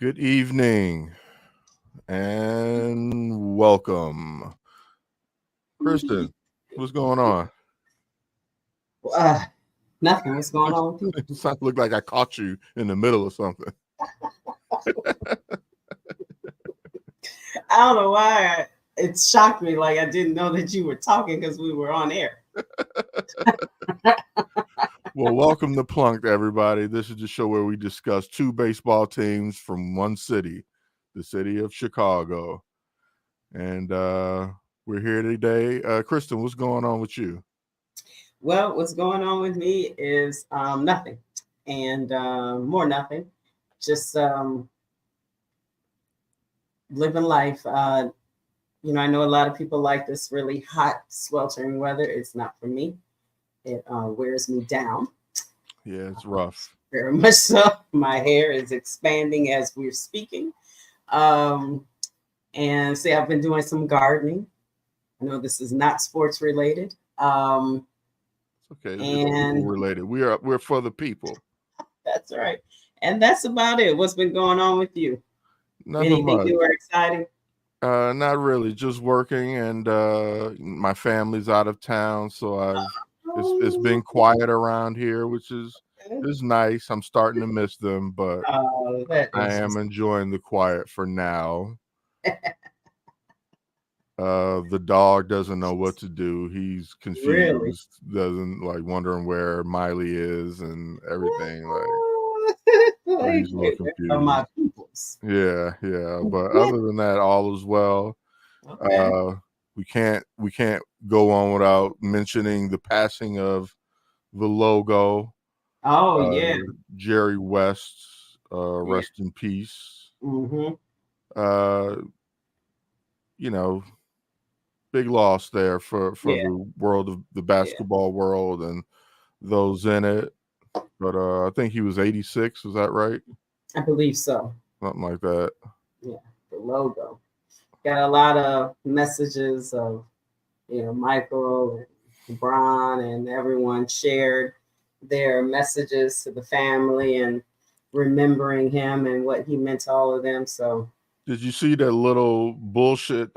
Good evening and welcome. Kristen, what's going on? Uh, Nothing. What's going on with you? You look like I caught you in the middle of something. I don't know why it shocked me. Like I didn't know that you were talking because we were on air. Well, welcome to Plunked, everybody. This is the show where we discuss two baseball teams from one city, the city of Chicago. And we're here today. Kristen, what's going on with you? Well, what's going on with me is nothing, and more nothing. Just living life. I know a lot of people like this really hot, sweltering weather. It's not for me. It wears me down. Yeah, it's rough. Very much so. My hair is expanding as we're speaking. And see, I've been doing some gardening. I know this is not sports related. Okay, And it's related. We're for the people. that's right. And that's about it. What's been going on with you? Nothing Anything much. new or exciting? Not really. Just working, and my family's out of town, so it's been quiet around here, which is nice. I'm starting to miss them, but That I is am just enjoying the quiet for now. The dog doesn't know what to do. He's really. confused, doesn't like wondering where Miley is and everything. So Like, he's a little are my confused. peoples. Yeah. But other than that, all is well. Okay. We can't go on without mentioning the passing of the logo, Oh uh, yeah. Jerry West. Yeah. Rest in peace. Mm-hmm. Uh, you know, big loss there for Yeah. the world of the Yeah. basketball world and those in it. But I think he was 86. Is that right? I believe so. Something like that. Yeah. The logo. Got a lot of messages of, Michael and Bron and everyone shared their messages to the family and remembering him and what he meant to all of them. So Did you see that little bullshit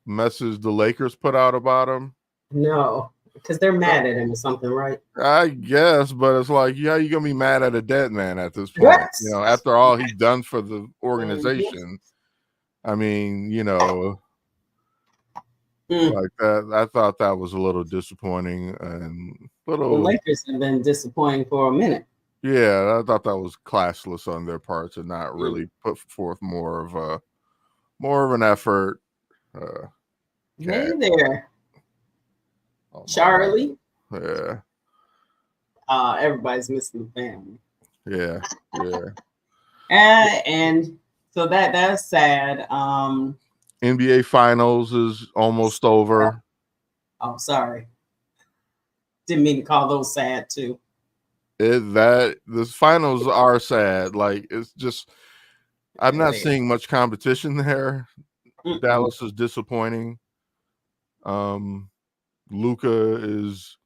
message the Lakers put out about him? no, because they're mad at him or something, right? I guess, but it's like, yeah, you gonna be mad at a dead man at this point. What? After all he's done for the Mhm. organization. I mean, Mm. like that. I thought that was a little disappointing and The little. Lakers have been disappointing for a minute. Yeah, I thought that was classless on their part to not Mm. really put forth more of an effort. Uh, Hey cat. there, Oh my God. Charlie. Yeah, Everybody's missing the family. yeah. And so that's sad. NBA Finals is almost over. Oh, sorry. Didn't mean to call those sad too. The finals are sad. Like it's just I'm Yeah, not they seeing much competition there. are. Mm-mm. Dallas is disappointing. Luca is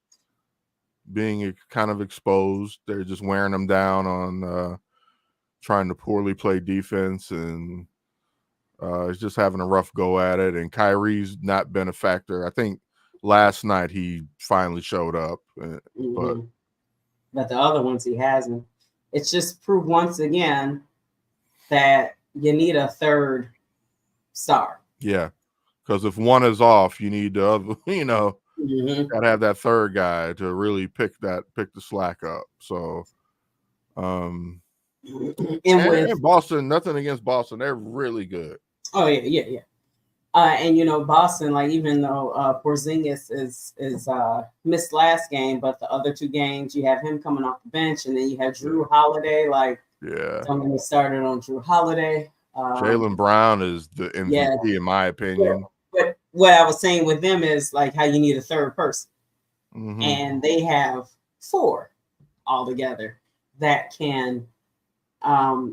being kind of exposed. They're just wearing him down on trying to poorly play defense, and he's just having a rough go at it. And Kyrie's not been a factor. I think last night he finally showed up, but Mm-hmm. But the other ones he hasn't. It's just proof once again that you need a third star. yeah, because if one is off, you need the other. Mm-hmm. Got to have that third guy to really pick the slack up. So, And with and Boston, nothing against Boston, they're really good. oh yeah. And Boston, like even though Porzingis is missed last game, but the other two games you have him coming off the bench, and then you have Drew Holiday. Like, Yeah, don't get me started on Drew Holiday. Jaylen Brown is the Yeah, MVP in my yeah. opinion. But what I was saying with them is like how you need a third person, Mm-hmm. and they have four altogether that can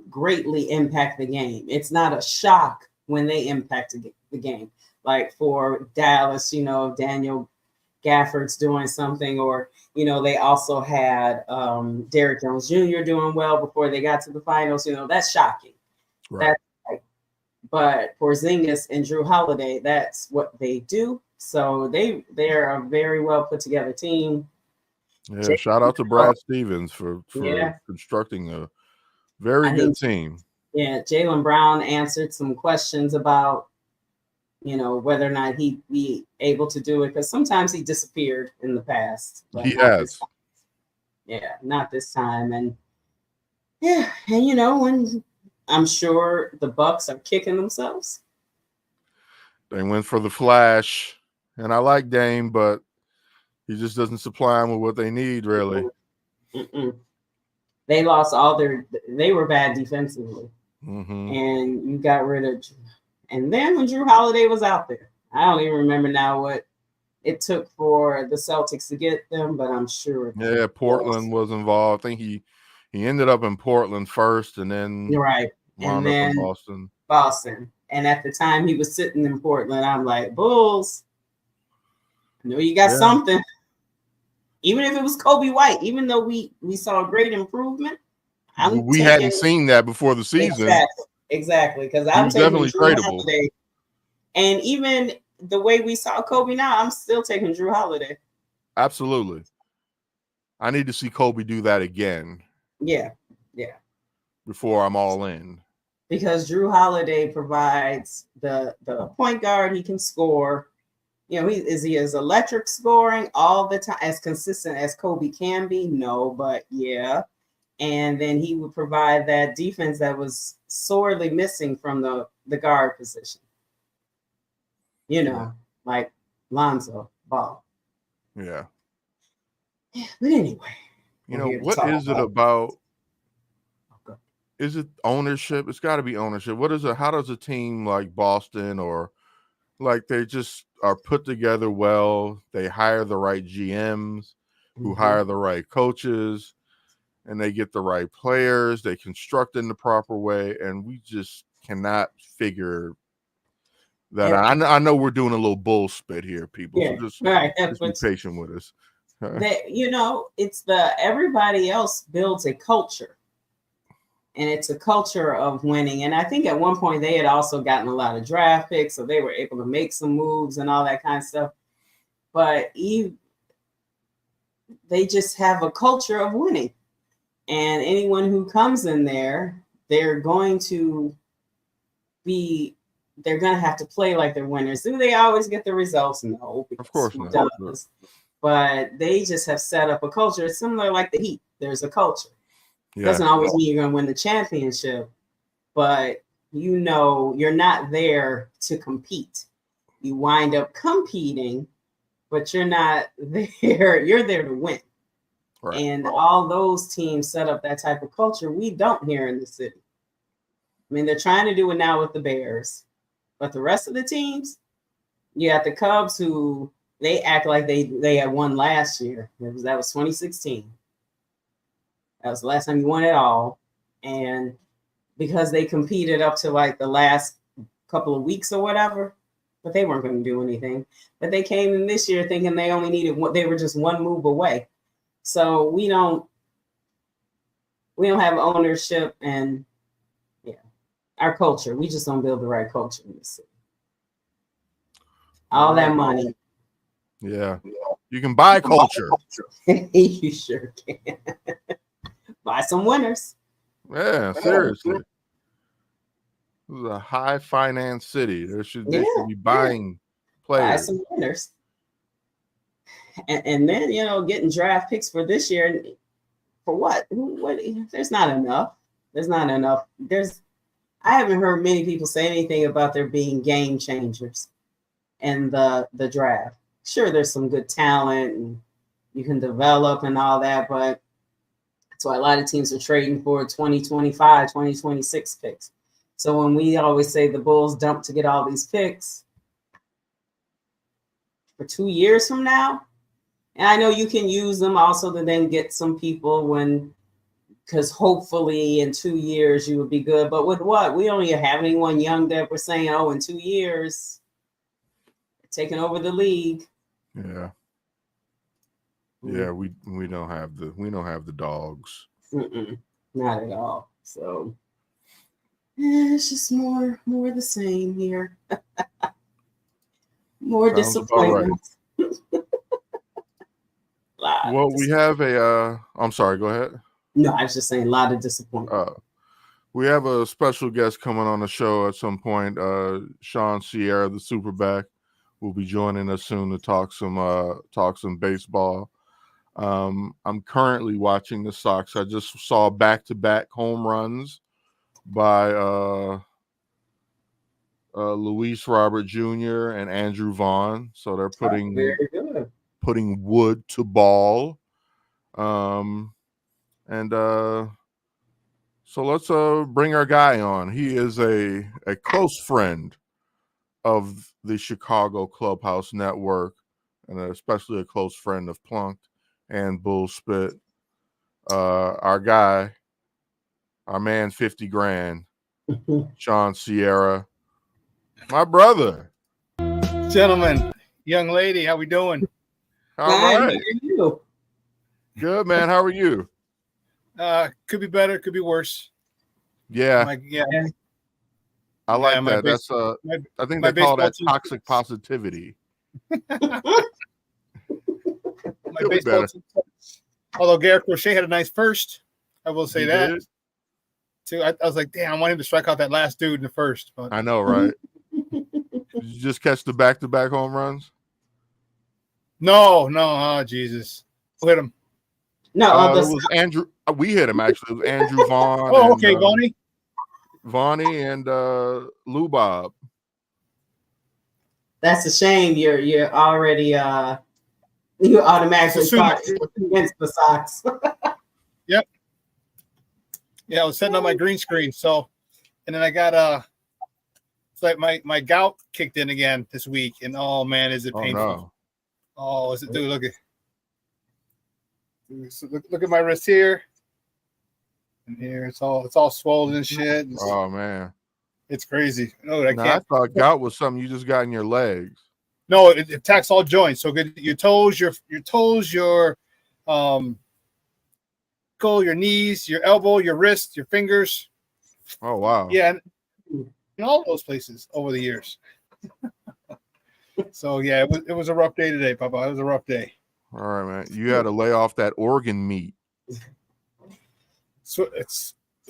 greatly impact the game. It's not a shock when they impact the game. Like for Dallas, Daniel Gafford's doing something, or They also had Derrick Jones Jr. doing well before they got to the finals. That's shocking. Right. That's like, but Porzingis and Drew Holiday, that's what they do. So they're a very well put together team. Yeah, shout out to Brad Stevens for constructing a very good team. Yeah, Jaylen Brown answered some questions about whether or not he'd be able to do it, because sometimes he disappeared in the past. But he has. Yeah, not this time. And yeah, and when I'm sure the Bucks are kicking themselves. They went for the flash, and I like Dame, but he just doesn't supply them with what they need, really. Mm-mm. They lost they were bad defensively. And you got rid of, and then when Drew Holiday was out there, I don't even remember now what it took for the Celtics to get them, but I'm sure. Yeah, Portland was involved. I think he ended up in Portland first, and then wound up in Boston. And at the time he was sitting in Portland, I'm like, Bulls, I know you got something. Even if it was Kobe White, even though we saw a great improvement, we hadn't seen that before the season. Exactly, because I'm taking Drew Holiday. And even the way we saw Kobe now, I'm still taking Drew Holiday. Absolutely. I need to see Kobe do that again. Yeah. Before I'm all in. Because Drew Holiday provides the point guard. He can score. He is electric scoring all the time, as consistent as Kobe can be. No, but yeah. And then he would provide that defense that was sorely missing from the guard position. Like Lonzo Ball. Yeah. But anyway. What is it about? Is it ownership? It's got to be ownership. What is it? How does a team like Boston, or like they just are put together well? They hire the right GMs who hire the right coaches, and they get the right players. They construct in the proper way, and we just cannot figure that. I know we're doing a little bull spit here, people. Yeah, so just be patient with us. It's everybody else builds a culture. And it's a culture of winning. And I think at one point they had also gotten a lot of draft picks, so they were able to make some moves and all that kind of stuff. But they just have a culture of winning. And anyone who comes in there, they're going to have to play like they're winners. Do they always get the results? No, of course not. But they just have set up a culture. It's similar like the Heat. There's a culture. Yeah. Doesn't always mean you're going to win the championship, but you're not there to compete. You wind up competing, but you're not there. You're there to win. Right. And all those teams set up that type of culture. We don't here in the city. I mean, they're trying to do it now with the Bears, but the rest of the teams, you got the Cubs who they act like they had won last year. That was 2016. That was the last time you won it all. And because they competed up to like the last couple of weeks or whatever, but they weren't going to do anything. But they came in this year thinking they only needed they were just one move away. So we don't have ownership and our culture. We just don't build the right culture in this city. All that money. Yeah. You can buy culture. You sure can. Buy some winners. Yeah, seriously. This is a high finance city. They should be buying players. Buy some winners. And then, getting draft picks for this year. For what? There's not enough. I haven't heard many people say anything about there being game changers in the draft. Sure, there's some good talent and you can develop and all that, but that's why a lot of teams are trading for 2025, 2026 picks. So when we always say the Bulls dump to get all these picks for 2 years from now, and I know you can use them also to then get some people because hopefully in 2 years you would be good. But with what? We don't even have anyone young that we're saying, in 2 years, taking over the league. Yeah. Yeah, we don't have the dogs. Mm-mm, not at all. So it's just more the same here. More Sounds about right. disappointments. Lot of Well, we have a. I'm sorry. Go ahead. No, I was just saying a lot of disappointment. We have a special guest coming on the show at some point. Sean Sierra, the Superback, will be joining us soon to talk some baseball. I'm currently watching the Sox. I just saw back-to-back home runs by Luis Robert Jr. and Andrew Vaughn. So they're Very good. putting wood to ball. And so let's bring our guy on. He is a close friend of the Chicago Clubhouse Network, and especially a close friend of Plunked and Bullspit. Our guy, our man, 50 grand, Sean Sierra, my brother. Gentlemen, young lady, how we doing? All Hi, right. how are you? Good, man. How are you? Could be better, could be worse. Yeah. I like that. That's I think they call that toxic positivity. My baseball team. Although Garrett Crochet had a nice first, I will say that. Too. I was like, damn, I want him to strike out that last dude in the first. But I know, right? Did you just catch the back-to-back home runs? No. Oh, Jesus. Who hit him? No, it was Andrew. We hit him, actually. It was Andrew Vaughn. Oh, okay, Vonnie. Vonnie and Lou Bob. That's a shame. You're already you automatically thought you were against the Sox. Yep. Yeah, I was setting up my green screen. So, and then I got it's like my gout kicked in again this week, and oh man, is it painful? No. Oh, is it, dude? Look at my wrist here, and here it's all swollen and shit. Oh man, it's crazy. No, I thought gout was something you just got in your legs. No, it attacks all joints. So good, your toes, your ankle, your knees, your elbow, your wrist, your fingers. Oh wow. Yeah, and in all those places over the years. So yeah, it was a rough day today, Papa. It was a rough day. All right, man. You had to lay off that organ meat. So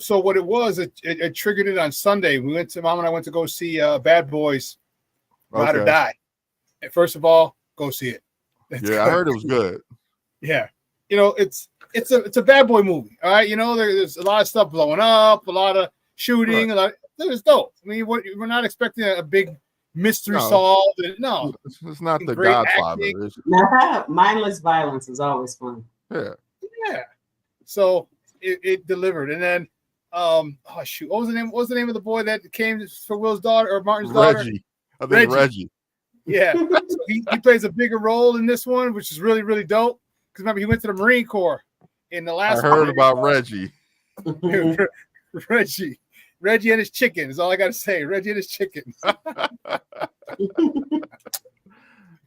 what it was, it triggered it on Sunday. Mom and I went to go see Bad Boys Ride or Die. And first of all, go see it. I heard it was good. Yeah. It's a bad boy movie. All right. There's a lot of stuff blowing up, a lot of shooting, it was dope. I mean, we're not expecting a big mystery solved. No, it's not the Godfather. Mindless violence is always fun. Yeah. So it delivered, and then what was the name? What was the name of the boy that came for Will's daughter or Martin's daughter? I think Reggie. Yeah, so he plays a bigger role in this one, which is really, really dope. Because remember, he went to the Marine Corps in the last. I heard about Reggie. Reggie and his chicken is all I got to say. Reggie and his chicken. I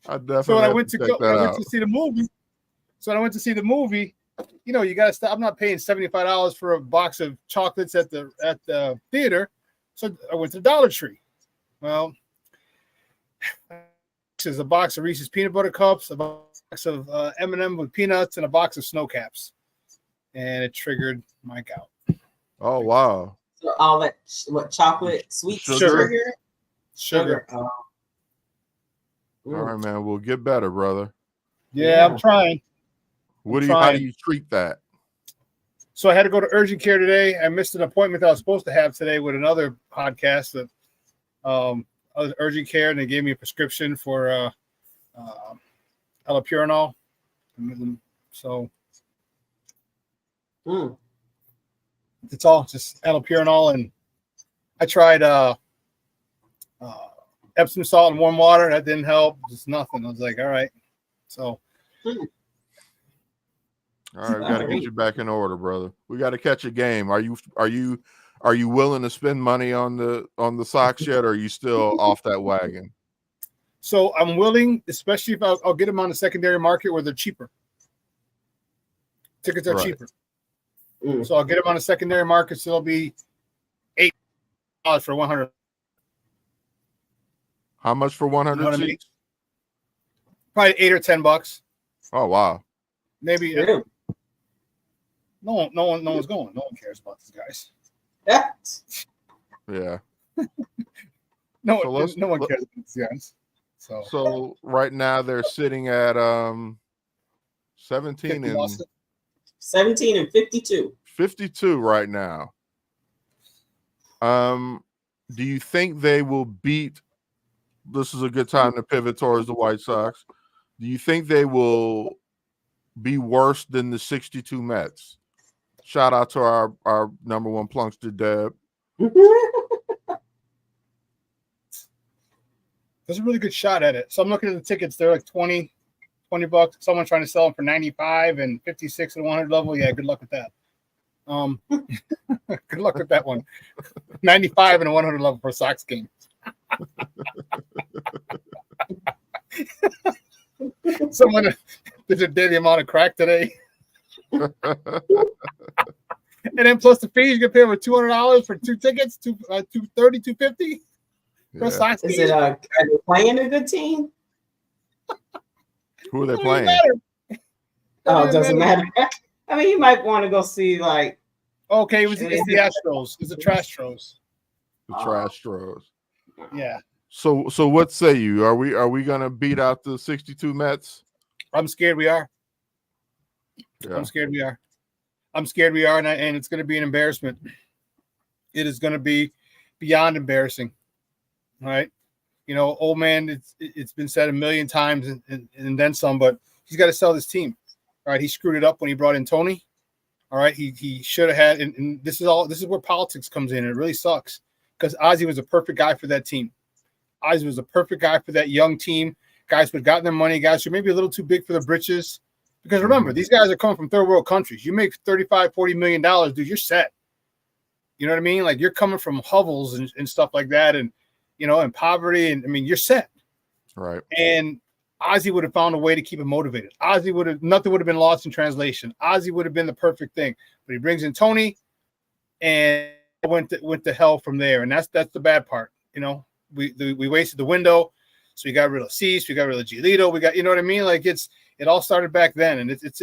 definitely. So when I went to see the movie. So when I went to see the movie, you got to stop. I'm not paying $75 for a box of chocolates at the theater, so I went to Dollar Tree. Well, there's a box of Reese's peanut butter cups, a box of M&M with peanuts, and a box of snow caps, and it triggered my gout. Oh wow! So all that chocolate, sweet sugar. Oh. All right, man. We'll get better, brother. Yeah. I'm trying. How do you treat that? So I had to go to urgent care today. I missed an appointment that I was supposed to have today with another podcast that I was urgent care, and they gave me a prescription for allopurinol. So it's all just allopurinol, and I tried Epsom salt and warm water. That didn't help. Just nothing. I was like, all right. So all right, we got to get you back in order, brother. We got to catch a game. Are you willing to spend money on the Sox yet, or are you still off that wagon? So I'm willing, especially if I'll get them on the secondary market where they're cheaper. Tickets are Right. cheaper. Mm. So I'll get them on the secondary market. So it'll be $8 for 100. How much for 100 You know what I mean? seats? Probably $8 or $10. Oh wow. Maybe. Really? No one's going. No one cares about these guys. Yeah. Yeah. No So let's- one cares about these guys. So right now they're sitting at 17 50 and losses. 17 and 52. 52 right now. Do you think they will beat? This is a good time to pivot towards the White Sox. Do you think they will be worse than the 62 Mets? Shout out to our number one Plunked, Deb. There's a really good shot at it. So I'm looking at the tickets. They're like $20 bucks. Someone's trying to sell them for 95 and 56 at 100 level. Yeah, good luck with that. Good luck with that one. 95 and a 100 level for a Sox game. Someone did a daily amount of crack today. And then plus the fees, you can pay over $200 for 2 tickets, $230, $250 for a Sox Is game. it are they playing a good team? Who are they Doesn't playing? matter. Oh, it doesn't matter. I mean, you might want to go see like. Okay, it's the Astros. It's the Trastros. The Trastros. Yeah. So what say you? Are we gonna beat out the 62 Mets? I'm scared we are. Yeah. I'm scared we are. I'm scared we are, and it's going to be an embarrassment. It is going to be beyond embarrassing. All right. You know, old man, it's been said a million times and then some, but he's got to sell this team. All right. He screwed it up when he brought in Tony. All right. He should have had, and this is where politics comes in. It really sucks because Ozzie was a perfect guy for that team. Ozzie was a perfect guy for that young team. Guys who had gotten their money, guys who are maybe a little too big for the britches. Because remember, these guys are coming from third world countries. You make $35-40 million, dude, you're set. You know what I mean? Like you're coming from hovels and stuff like that, and you know, and poverty, and I mean, you're set. Right. And Ozzie would have found a way to keep him motivated. Nothing would have been lost in translation. Ozzie would have been the perfect thing. But he brings in Tony, and went to hell from there. And that's the bad part. You know, we wasted the window. So we got rid of Cease, we got rid of Giolito, we got, you know what I mean? Like it all started back then, and it's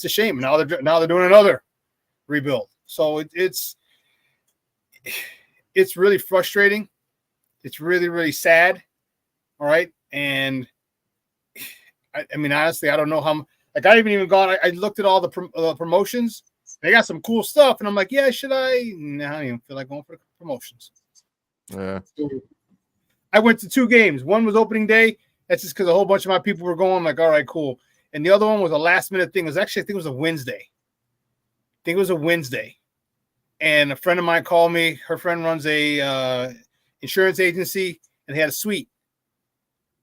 a shame. Now they're doing another rebuild. So it's really frustrating. It's really, really sad. All right. And I mean, honestly, I don't know how, like, I haven't even gone, I looked at all the promotions. They got some cool stuff. And I'm like, yeah, should I? No, I don't even feel like going for the promotions. Yeah. I went to 2 games. One was opening day. That's just because a whole bunch of my people were going. I'm like, all right, cool. And the other one was a last minute thing. It was actually, I think it was a Wednesday. And a friend of mine called me. Her friend runs a insurance agency, and they had a suite.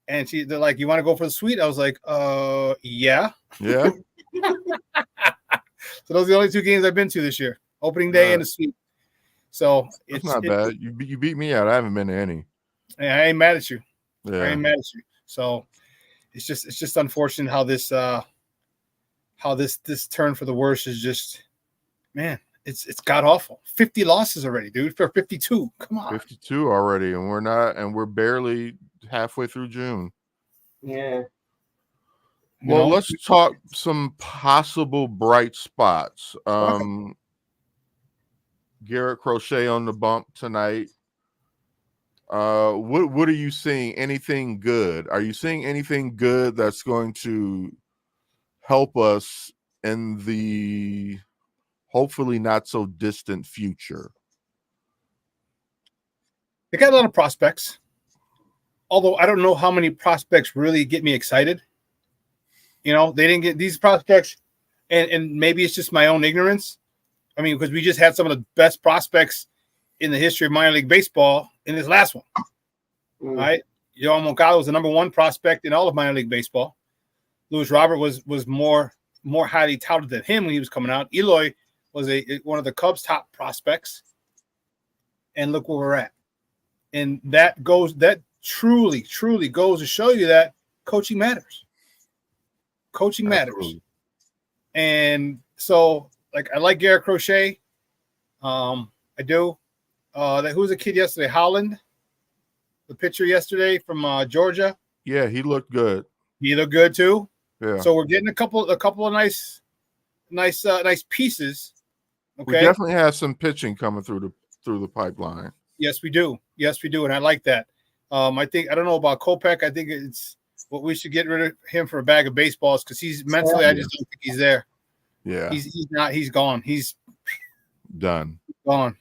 And they're like, you want to go for the suite? I was like, yeah. Yeah. So those are the only 2 games I've been to this year. Opening day and a suite. So it's not bad. You beat me out. I haven't been to any. I ain't mad at you. Yeah. I ain't mad at you. So it's just unfortunate how this turn for the worse is just, man, it's god awful. 50 losses already, dude, for 52. Come on. 52 already, and we're barely halfway through June. Yeah. Well, let's talk some possible bright spots. Garrett Crochet on the bump tonight. What are you seeing? Anything good? Are you seeing anything good that's going to help us in the hopefully not so distant future? They got a lot of prospects. Although I don't know how many prospects really get me excited. You know, they didn't get these prospects, and maybe it's just my own ignorance. I mean, because we just had some of the best prospects in the history of minor league baseball in this last one. Right? Yoel Moncada was the number 1 prospect in all of minor league baseball. Luis Robert was more highly touted than him when he was coming out. Eloy was one of the Cubs' top prospects. And look where we're at. And that truly goes to show you that coaching matters. Coaching matters. And so, like, I like Garrett Crochet. I do. Who was the kid yesterday? Holland, the pitcher yesterday from Georgia. Yeah, he looked good. He looked good too. Yeah. So we're getting a couple of nice pieces. Okay. We definitely have some pitching coming through the pipeline. Yes, we do. And I like that. I don't know about Kopech. I think it's what we should get rid of him for a bag of baseballs because he's mentally. I just don't think he's there. Yeah, he's not. He's gone. He's done. Gone.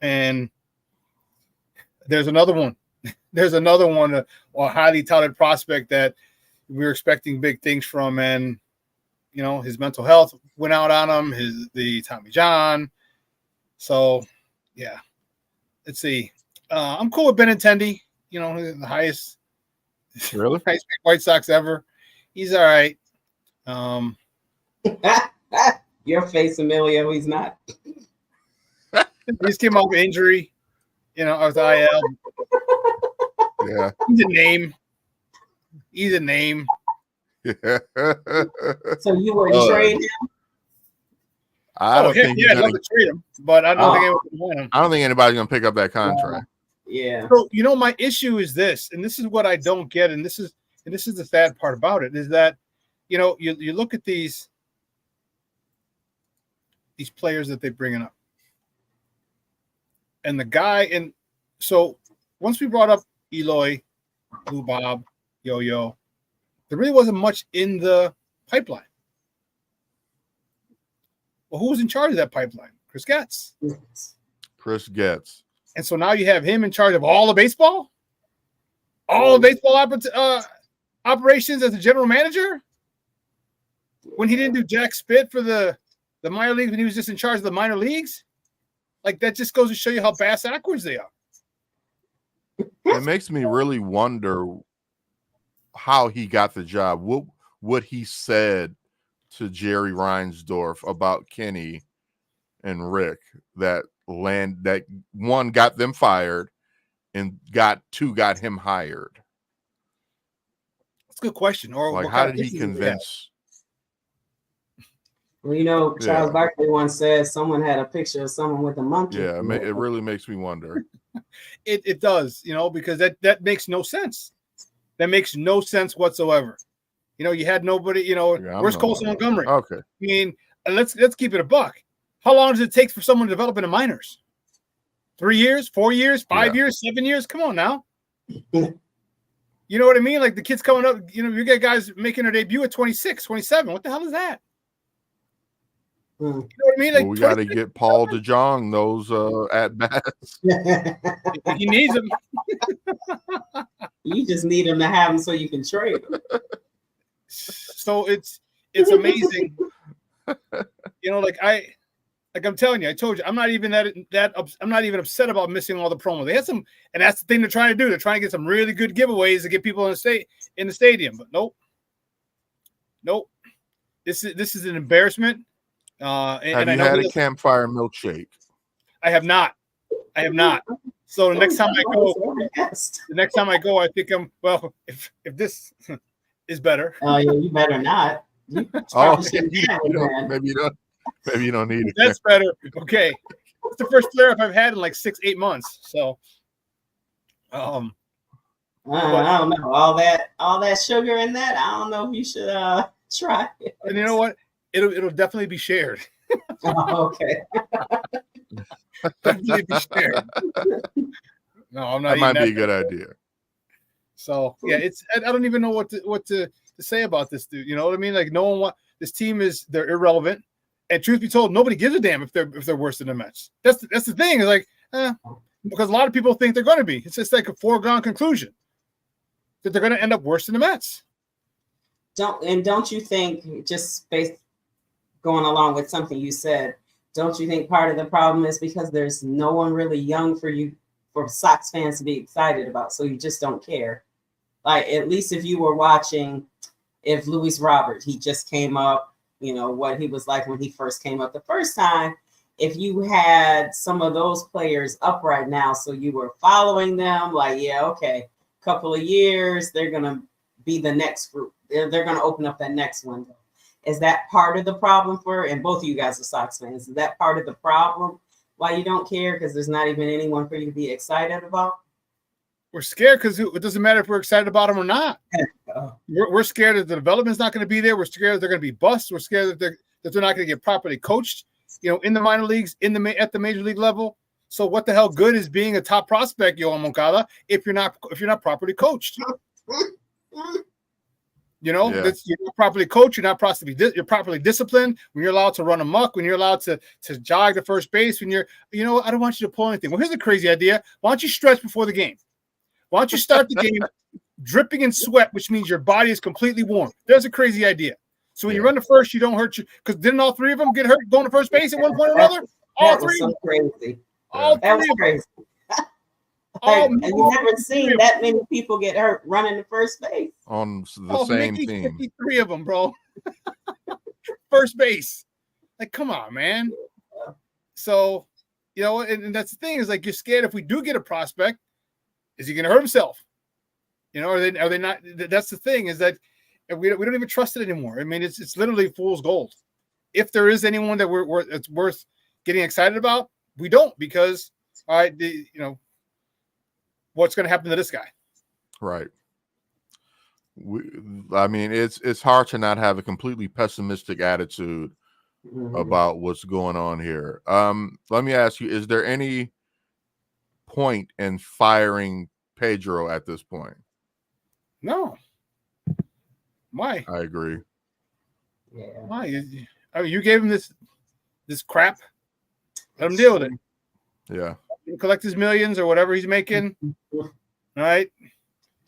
And there's another one. A highly touted prospect that we were expecting big things from, and his mental health went out on him. The Tommy John. So, yeah. Let's see. I'm cool with Benintendi. The highest White Sox ever. He's all right. Your face, Emilio. He's not. He just came off injury. I was IL. Yeah. He's a name. Yeah. So you wouldn't trade him? I'd love to trade him, but I don't think anyone would want him. I don't think anybody's gonna pick up that contract. Yeah. So my issue is this, and this is what I don't get, and this is the sad part about it, is that you look at these players that they're bringing up, and the guy, and so once we brought up Eloy, Blue Bob, Yo-Yo, there really wasn't much in the pipeline. Well, who was in charge of that pipeline? Chris Getz. Chris Getz. And so now you have him in charge of all the baseball? All the baseball operations as a general manager? When he didn't do jack spit for the minor leagues, when he was just in charge of the minor leagues? Like, that just goes to show you how bass-backwards they are. It makes me really wonder how he got the job. What he said to Jerry Reinsdorf about Kenny and Rick that one got them fired and got him hired. That's a good question. Or like, how did he convince? Well, Charles Barkley once said someone had a picture of someone with a monkey. Yeah, it really makes me wonder. It does, because that makes no sense. That makes no sense whatsoever. You had nobody, where's Colson Montgomery? Okay. I mean, let's keep it a buck. How long does it take for someone to develop in the minors? 3 years, 4 years, 5 years, 7 years? Come on now. You know what I mean? Like, the kids coming up, you get guys making their debut at 26, 27. What the hell is that? You know what I mean? Like, we got to get Paul DeJong those at bats. He needs them. You just need him to have them so you can trade them. So it's amazing. I'm telling you, I told you, I'm not even I'm not even upset about missing all the promos. They had some, and that's the thing they're trying to do. They're trying to get some really good giveaways to get people in the stadium. But nope. This is an embarrassment. Have you had a campfire milkshake? I have not. So the next time I go, I think if this is better. Oh, yeah, you better not. Maybe you don't need it. That's better. Okay. It's the first flare-up I've had in like 6-8 months. So I don't know. All that sugar in that, I don't know if you should try it. And you know what? It'll definitely be shared. Oh, okay. Definitely be shared. No, I'm not. That might be a good idea. So yeah, I don't even know what to say about this dude. You know what I mean? Like, no one this team they're irrelevant. And truth be told, nobody gives a damn if they're worse than the Mets. That's the thing. It's like, because a lot of people think they're going to be. It's just like a foregone conclusion that they're going to end up worse than the Mets. Don't you think, just going along with something you said, don't you think part of the problem is because there's no one really young for Sox fans to be excited about, so you just don't care? Like, at least if you were watching, if Luis Robert, he just came up, what he was like when he first came up the first time, if you had some of those players up right now, so you were following them, like, yeah, okay, couple of years, they're going to be the next group. They're going to open up that next window. Is that part of the problem and both of you guys are Sox fans, is that part of the problem why you don't care? Because there's not even anyone for you to be excited about? We're scared because it doesn't matter if we're excited about them or not. We're scared that the development's not going to be there. We're scared that they're going to be busts. We're scared that they're not going to get properly coached, in the minor leagues, at the major league level. So what the hell good is being a top prospect, Yohan Moncada, if you're not properly coached? You're not properly coached. You're properly disciplined. When you're allowed to run amok, when you're allowed to jog to first base, when I don't want you to pull anything. Well, here's a crazy idea. Why don't you stretch before the game? Why don't you start the game dripping in sweat, which means your body is completely warm? There's a crazy idea. So when you run to first, you don't hurt you. Because didn't all three of them get hurt going to first base at one point or another? All that three. Was so crazy. That was crazy. And you've never seen that many people get hurt running to first base on the same Mickey, team. 53 of them, bro. First base. Like, come on, man. So, and that's the thing is like you're scared if we do get a prospect, is he going to hurt himself? Are they not? That's the thing is that we don't even trust it anymore. I mean, it's literally fool's gold. If there is anyone that it's worth getting excited about, we don't because what's going to happen to this guy? Right. It's hard to not have a completely pessimistic attitude about what's going on here. Let me ask you: is there any point in firing Pedro at this point? No. Why? I agree. Yeah. Why? You gave him this crap. Let him deal with it. Yeah. Collect his millions or whatever he's making. All right.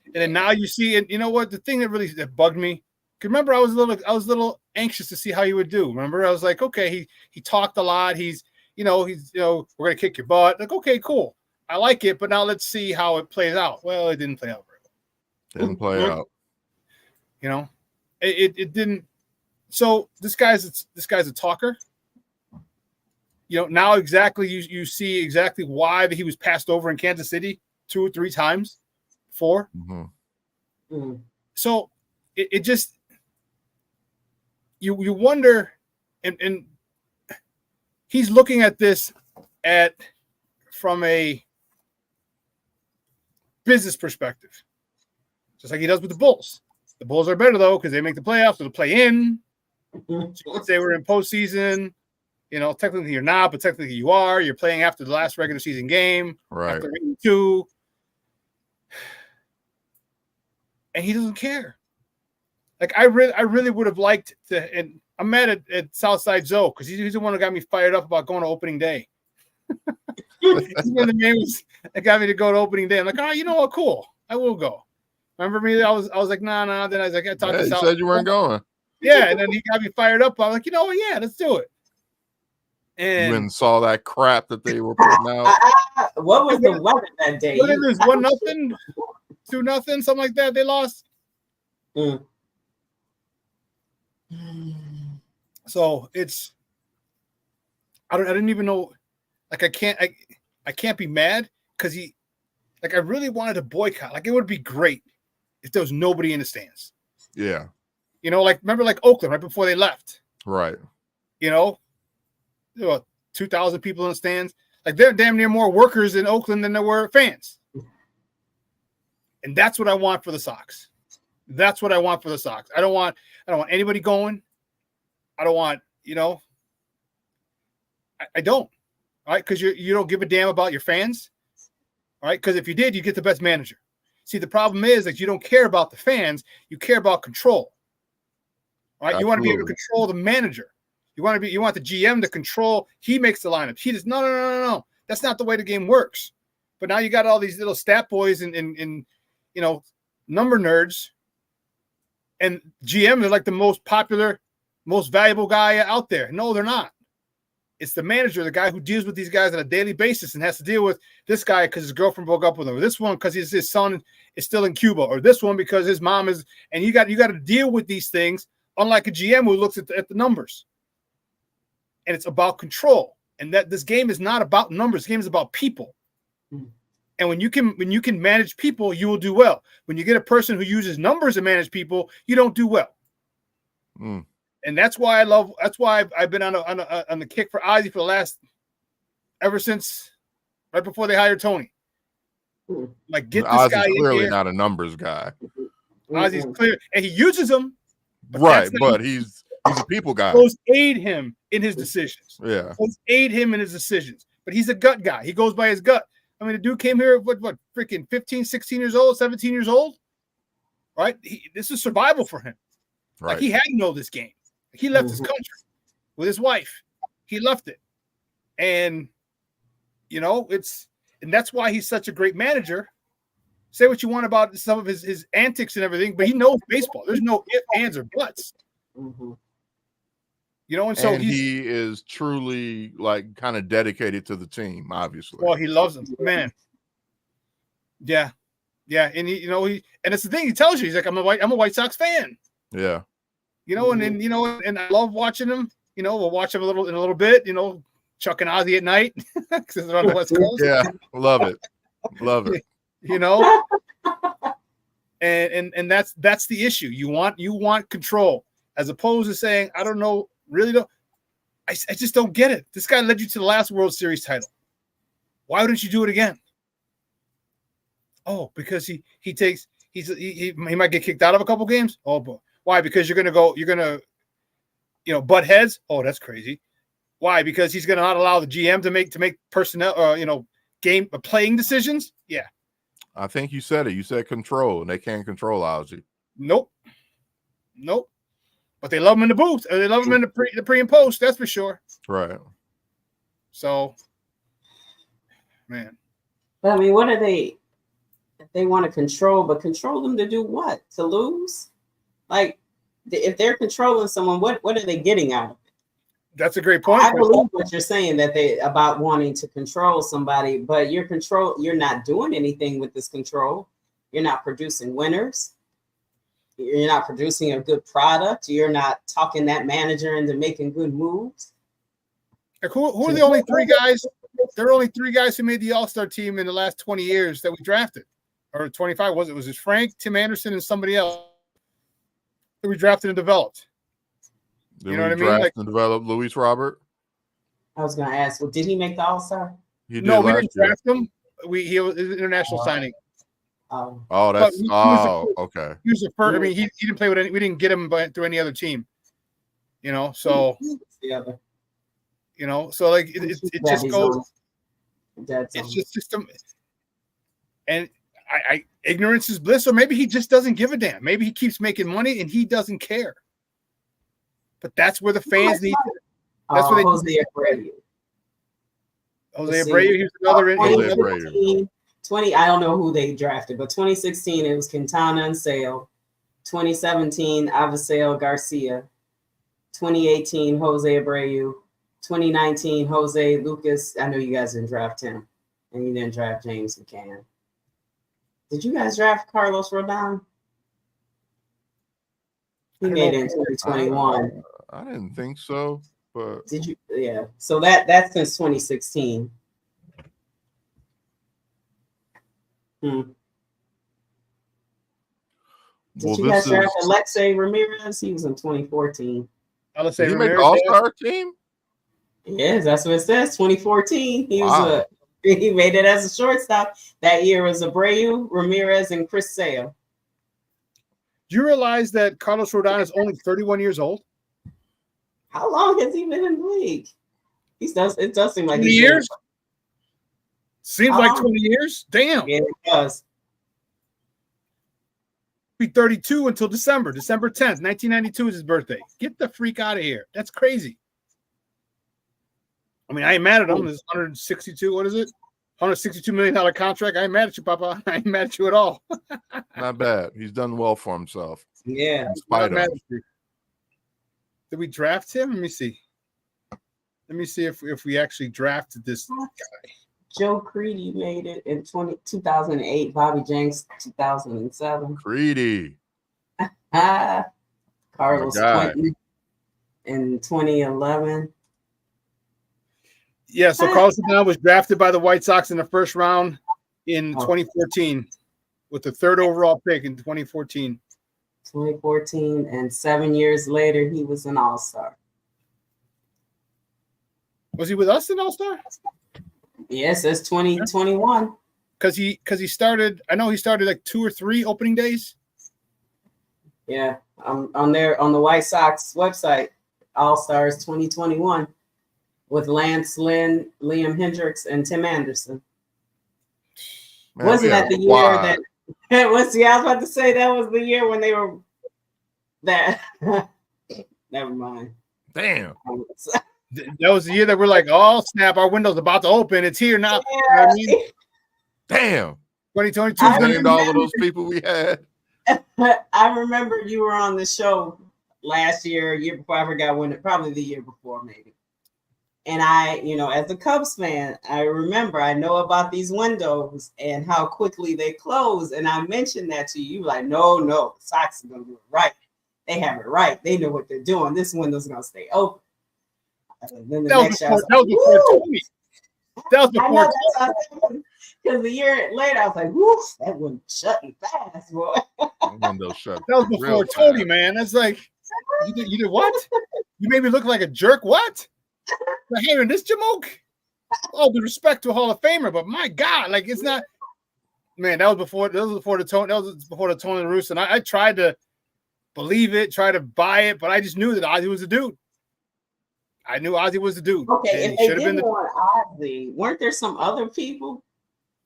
And then now you see it. You know what? The thing that bugged me. Because remember, I was a little anxious to see how he would do. Remember, I was like, okay, he talked a lot. He's we're gonna kick your butt. Like, okay, cool. I like it, but now let's see how it plays out. Well, it didn't play out very well. Didn't play out. It didn't. So this guy's a talker. Now exactly you see exactly why he was passed over in Kansas City 2 or 3 times before. So it just you wonder, and he's looking at this from a business perspective, just like he does with the Bulls. The Bulls are better though because they make the playoffs, so they play in. So they were in postseason. Technically you're not, but technically you are. You're playing after the last regular season game, right? After 2, and he doesn't care. Like I really would have liked to, and I'm mad at Southside Zoe because he's the one who got me fired up about going to opening day. He's one of the names that got me to go to opening day. I'm like, oh, you know what? Cool, I will go. Remember me? I was like, nah. Then I was like, I talked to Southside. You said you weren't going. Yeah, and then he got me fired up. I'm like, you know what? Yeah, let's do it. And you went and saw that crap that they were putting out. What was the weather that day? What it is 1-0, 2-0, something like that. They lost. So it's I didn't even know. Like I can't be mad because I really wanted to boycott. Like it would be great if there was nobody in the stands. Yeah. Remember Oakland right before they left. Right. There were 2,000 people in the stands. Like they're damn near more workers in Oakland than there were fans. And that's what I want for the Sox. That's what I want for the Sox. I don't want anybody going. I don't want, I don't. All right, because you don't give a damn about your fans. All right, because if you did, you get the best manager. See, the problem is that you don't care about the fans. You care about control. All right, you want to be able to control the manager. You want the GM to control. He makes the lineup. He does no. That's not the way the game works. But now you got all these little stat boys and number nerds, and GM is like the most popular, most valuable guy out there. No, they're not. It's the manager, the guy who deals with these guys on a daily basis and has to deal with this guy because his girlfriend broke up with him, or this one because his son is still in Cuba, or this one because his mom is. And you got to deal with these things, unlike a GM who looks at the numbers. And it's about control, and that this game is not about numbers. This game is about people. And when you can manage people, you will do well. When you get a person who uses numbers to manage people, you don't do well. And that's why I've been on the kick for Ozzy for the last ever since right before they hired Tony. Like, get this guy in clearly here. Not a numbers guy. Ozzy's clear, and he uses them. But he's a people guy. Those aid him in his decisions. Yeah. Those aid him in his decisions. But he's a gut guy. He goes by his gut. I mean, the dude came here, what freaking 15, 16 years old, 17 years old, right? This is survival for him. Right. Like, he had to know this game. He left his country with his wife. He left it. And, and that's why he's such a great manager. Say what you want about some of his antics and everything, but he knows baseball. There's no ifs, ands, or buts. Mm-hmm. And so he is truly like kind of dedicated to the team, obviously. Well, he loves them, man. Yeah. And and it's the thing he tells you. He's like, I'm a White Sox fan. Yeah. And then and I love watching him. We'll watch him in a little bit. Chuck and Ozzy at night because they're on the West Coast. Yeah, love it. And that's the issue. You want control as opposed to saying, I don't know, really don't. I just don't get it. This guy led you to the last World Series title. Why wouldn't you do it again? Oh, because he might get kicked out of a couple games. Oh, boy. Why? Because you're gonna butt heads. Oh, that's crazy. Why? Because he's gonna not allow the GM to make personnel game playing decisions. Yeah. I think you said it. You said control, and they can't control Ozzy. Nope. But they love him in the booth. They love him in the pre and post. That's for sure. Right. So, man. But I mean, what are they? If they want to control, but control them to do what? To lose? Like, if they're controlling someone, what are they getting out of it? That's a great point. I believe what you're saying that they about wanting to control somebody, but you're not doing anything with this control. You're not producing winners. You're not producing a good product. You're not talking that manager into making good moves. Like who are the only three guys? There are only three guys who made the All-Star team in the last 20 years that we drafted, or 25 was it? Was it Frank, Tim Anderson, and somebody else that we drafted and developed? Did what I mean? Like, and develop Luis Robert. I was going to ask, well, did he make the All-Star? No, we didn't draft him. He was an international signing. Okay. He was the first. I mean, he didn't play with any. We didn't get him through any other team. So so like it just goes. It's just system, and I ignorance is bliss, or maybe he just doesn't give a damn. Maybe he keeps making money and he doesn't care. But that's where the fans need. That's where they. Jose Abreu. Jose Abreu. He was another. Jose Abreu. 20. I don't know who they drafted, but 2016 it was Quintana and Sale. 2017 Avisail Garcia. 2018 Jose Abreu. 2019 Jose Lucas. I know you guys didn't draft him, and you didn't draft James McCann. Did you guys draft Carlos Rodon? He made it in 2021. I didn't think so, but did you? Yeah. So that's since 2016. Did you guys draft Alexei Ramirez? He was in 2014. Alexei Did he Ramirez, make the All-Star team? Yes, that's what it says. 2014. He made it as a shortstop. That year was Abreu, Ramirez, and Chris Sale. Do you realize that Carlos Rodon is only 31 years old? How long has he been in the league? It does seem like 20 years. Seems like 20 years. Damn. Yeah, it does. Be 32 until December 10th, 1992 is his birthday. Get the freak out of here. That's crazy. I mean, I ain't mad at him. This 162. What is it? $162 million contract. I ain't mad at you, Papa. I ain't mad at you at all. Not bad. He's done well for himself. Yeah. Not mad at you. Did we draft him? Let me see. Let me see if we actually drafted this guy. Joe Creedy made it in 2008. Bobby Jenks 2007. Creedy. Carlos Quentin in 2011. Yeah, so Carlos Rodon was drafted by the White Sox in the first round in 2014 with the third overall pick in 2014. 2014, and 7 years later, he was an All-Star. Was he with us in All-Star? Yes, it's 2021. Because he started. I know he started like 2 or 3 opening days. Yeah, on the White Sox website, All-Stars 2021 with Lance Lynn, Liam Hendricks, and Tim Anderson. Man, Wasn't that the year that? Was I was about to say that was the year when they were that. Never mind. Damn. That was the year that we're like, oh snap, our window's about to open. It's here now. Yeah. You know what I mean? Damn. 2022 I named all of those people we had. I remember you were on the show last year before. I forgot when. Probably the year before, maybe. And I, as a Cubs fan, I know about these windows and how quickly they close. And I mentioned that to you. You were like, no, the Sox are going to do it right. They have it right. They know what they're doing. This window's going to stay open. Then that was before Tony. That was before. Because the year later, I was like, whoo, that one shutting fast, boy. Window shut. That was before Tony, man. That's like, you did what? You made me look like a jerk. What? Like hearing this jamoke? All due respect to a Hall of Famer, but my God, like it's not. Man, that was before the Tony. That was before the Tony La Russa, and I tried to believe it, try to buy it, but I just knew that Ozzie was the dude. I knew Ozzie was the dude. Okay, if they didn't want Ozzie, weren't there some other people?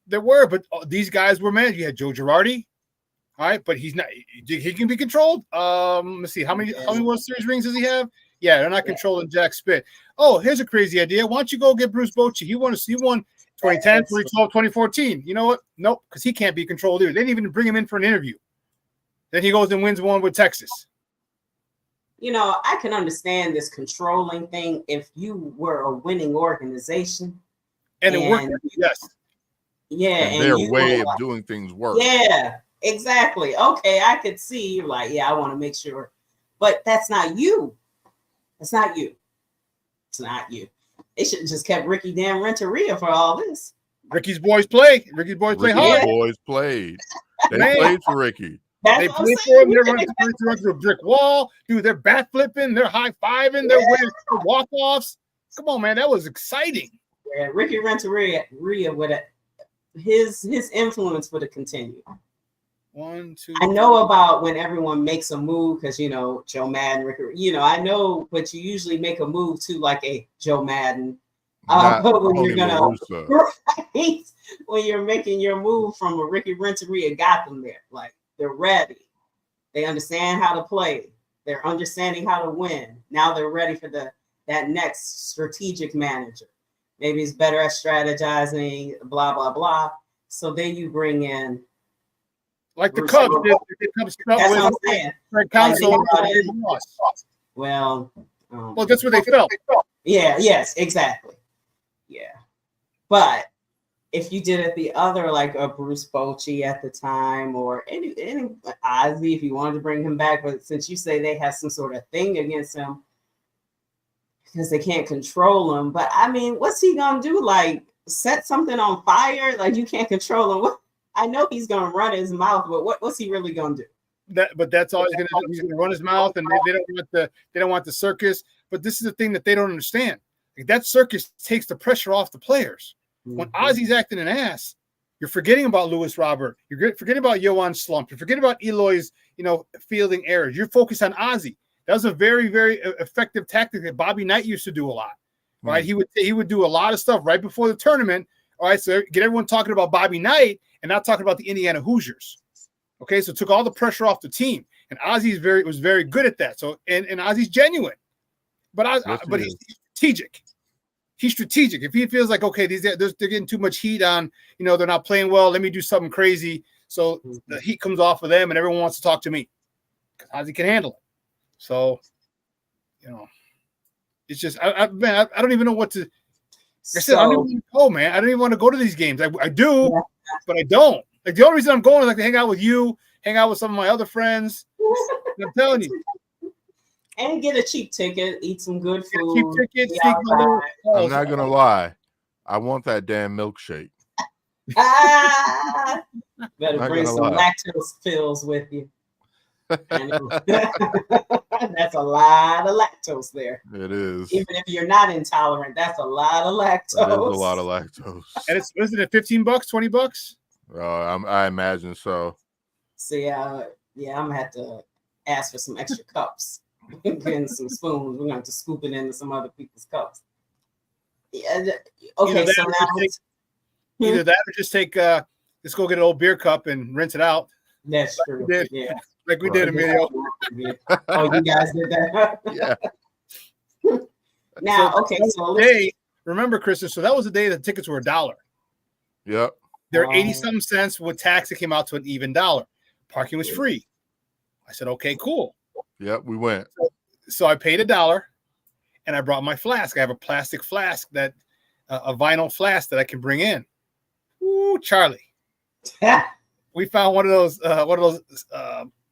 There were, but these guys were managed. You had Joe Girardi, all right, but he's not. He can be controlled. Let's see, how many World Series rings does he have? Yeah, they're not controlling Jack Spitt. Oh, here's a crazy idea. Why don't you go get Bruce Bochy? He won 2010, 2012, 2014. You know what? Nope, because he can't be controlled either. They didn't even bring him in for an interview. Then he goes and wins one with Texas. I can understand this controlling thing if you were a winning organization. And it worked, yes. Yeah. And their way of doing things works. Yeah, exactly. Okay, I could see you're like, yeah, I want to make sure. But that's not you. It's not you. It's not you. They should have just kept Ricky Dan Renteria for all this. Ricky's boys play. Ricky's boys play hard. Ricky's boys played. They played for Ricky. They played for him. They're running through a brick wall. Dude, they're bat flipping. They're high fiving. They're winning walk offs. Come on, man, that was exciting. Yeah, Ricky Renteria would have his influence would have continued. 1, 2. I know about when everyone makes a move because Joe Madden, Ricky. I know, but you usually make a move to like a Joe Madden. When you're gonna right, when you're making your move from a Ricky Renteria, got them there. Like they're ready. They understand how to play. They're understanding how to win. Now they're ready for that next strategic manager. Maybe he's better at strategizing. Blah blah blah. So then you bring in. Like the Cubs did. That's what I'm saying. Well, that's where they felt. Yeah. Yes. Exactly. Yeah. But if you did it the other, like a Bruce Bochy at the time, or any Ozzie, if you wanted to bring him back, but since you say they have some sort of thing against him because they can't control him, but I mean, what's he gonna do? Like set something on fire? Like you can't control him. What? I know he's gonna run his mouth, but what's he really gonna do? But that's all he's gonna do. He's gonna run his mouth, and they don't want the circus. But this is the thing that they don't understand. Like that circus takes the pressure off the players. Mm-hmm. When Ozzie's acting an ass, you're forgetting about Louis Robert. You're forgetting about Yohan Slump. You're forgetting about Eloy's, fielding errors. You're focused on Ozzie. That was a very, very effective tactic that Bobby Knight used to do a lot. Right? He would do a lot of stuff right before the tournament. All right, so get everyone talking about Bobby Knight and not talking about the Indiana Hoosiers. Okay, so it took all the pressure off the team, and Ozzie was very good at that. So and Ozzie's genuine, but he's strategic. He's strategic. If he feels like okay, they're getting too much heat on, they're not playing well. Let me do something crazy, so the heat comes off of them, and everyone wants to talk to me because Ozzie can handle it. So, it's just I don't even know what to. Like I said, I don't even want to go, man. I don't even want to go to these games. I do, but I don't. Like the only reason I'm going is like to hang out with you, hang out with some of my other friends. I'm telling you. And get a cheap ticket, eat some good food. Cheap ticket. I'm not gonna lie. I want that damn milkshake. Better bring some lactose pills with you. I know. That's a lot of lactose there. It is. Even if you're not intolerant, that's a lot of lactose. That is a lot of lactose. And isn't it $15, $20? I imagine so. See, yeah, I'm gonna have to ask for some extra cups and some spoons. We're gonna have to scoop it into some other people's cups. Yeah. Okay, so now either that or just take let's go get an old beer cup and rinse it out. That's true. Yeah. Like we did, Emilio. Oh, you guys did that? Yeah. Now, So okay, so hey, remember, Kristen, so that was the day the tickets were $1. Yep. They're 80-something cents with tax. It came out to an even $1. Parking was free. I said, okay, cool. Yep, we went. So I paid $1 and I brought my flask. I have a plastic flask that a vinyl flask that I can bring in. Ooh, Charlie. We found one of those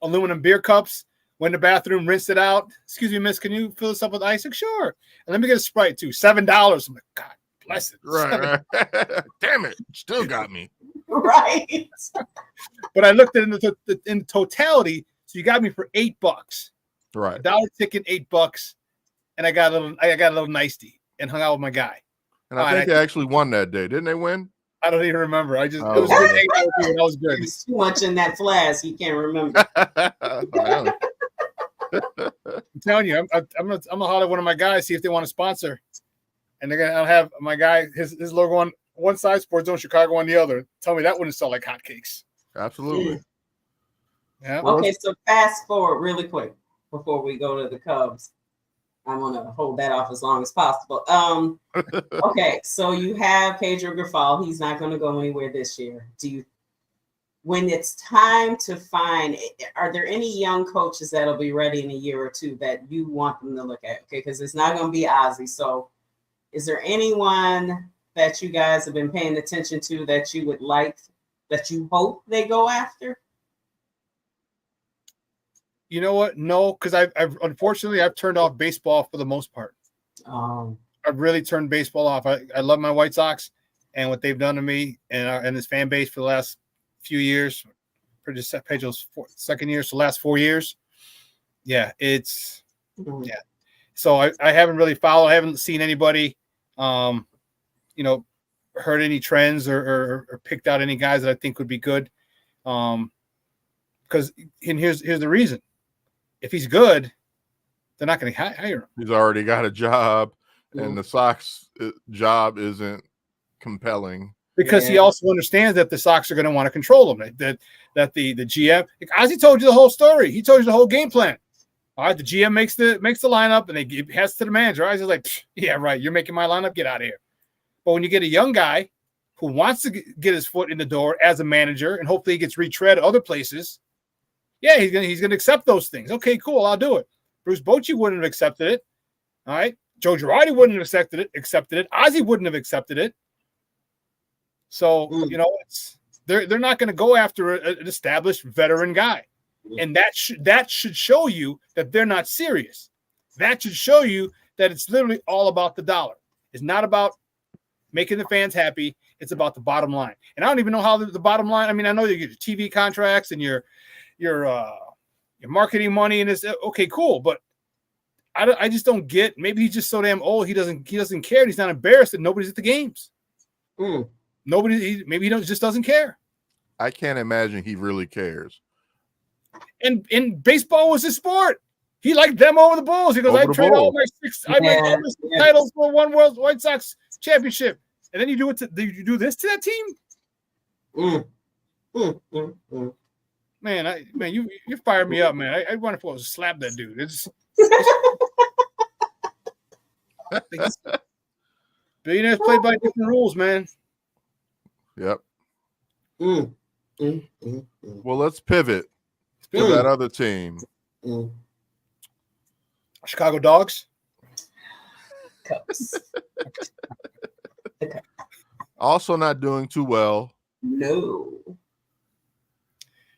aluminum beer cups. Went to the bathroom, rinsed it out. Excuse me, miss, can you fill this up with ice? Like, sure. And let me get a Sprite too. $7. I'm like, God bless it. Right. Damn it. Still got me. Right. But I looked at it in totality. So you got me for $8. Right. $1 ticket, $8. And I got a little nice tea and hung out with my guy. And I think they actually won that day. Didn't they win? I don't even remember. It was a good hang out with you, and that was good. There's too much in that flask. You can't remember. I'm telling you, I'm gonna holler at one of my guys, see if they want to sponsor, and I'll have my guy his logo on one side, Sports Zone Chicago on the other. Tell me that wouldn't sell like hotcakes. Absolutely. Yeah. Okay, so fast forward really quick before we go to the Cubs. I want to hold that off as long as possible. Okay, so you have Pedro Grifal. He's not going to go anywhere this year. When it's time to find, are there any young coaches that'll be ready in a year or two that you want them to look at? Okay, because it's not going to be Ozzie. So is there anyone that you guys have been paying attention to that you would like, that you hope they go after? You know what? No, because I've unfortunately I've turned off baseball for the most part. I've really turned baseball off. I love my White Sox and what they've done to me and his fan base for the last few years. For just Pedro's second year, so last 4 years. Yeah, it's yeah. So I haven't really followed. I haven't seen anybody, heard any trends or picked out any guys that I think would be good. Because here's the reason. If he's good, they're not going to hire him. He's already got a job, and the Sox job isn't compelling. Because he also understands that the Sox are going to want to control him. That the GM, Ozzie told you the whole story. He told you the whole game plan. All right, the GM makes the lineup, and they has to the manager. Ozzie's like, yeah, right. You're making my lineup. Get out of here. But when you get a young guy who wants to get his foot in the door as a manager, and hopefully he gets retread other places. Yeah, he's gonna accept those things. Okay, cool, I'll do it. Bruce Bochy wouldn't have accepted it. All right, Joe Girardi wouldn't have accepted it. Ozzie wouldn't have accepted it. So they're not going to go after an established veteran guy, and that should show you that they're not serious. That should show you that it's literally all about the dollar. It's not about making the fans happy. It's about the bottom line. And I don't even know how the bottom line. I mean, I know you get your TV contracts and your marketing money and it's okay, cool, but I just don't get. Maybe he's just so damn old. He doesn't care. And he's not embarrassed that nobody's at the games. Maybe he just doesn't care. I can't imagine he really cares. And baseball was his sport. He liked them over the Bulls. He goes, I trade all my titles for one World White Sox championship. And then you do this to that team? Man, you fired me up, man. I wonder if I was to slap that dude. Billionaires play by different rules, man. Yep. Well, let's pivot to that other team. Chicago Dogs. Cubs. Also not doing too well. No,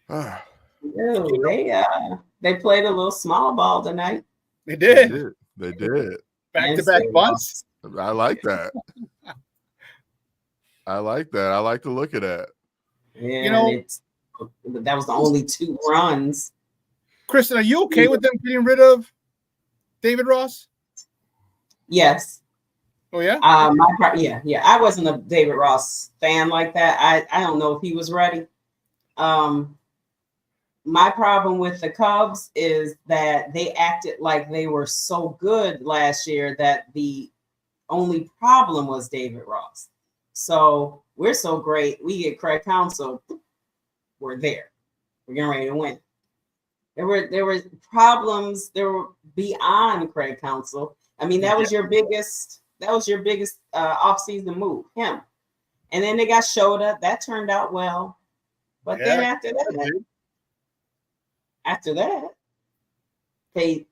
they played a little small ball tonight. They did. They did. Back-to-back bunts. I like that. I like to look at that. Yeah, that was the only 2 runs. Kristen, are you okay with them getting rid of David Ross? Yes. Oh yeah. Yeah. I wasn't a David Ross fan like that. I don't know if he was ready. My problem with the Cubs is that they acted like they were so good last year that the only problem was David Ross. So we're so great. We get Craig Counsell. We're there. We're getting ready to win. There were problems. There were beyond Craig Counsell. I mean, that was your biggest offseason move, him. And then they got Shota. That turned out well. But then after that, they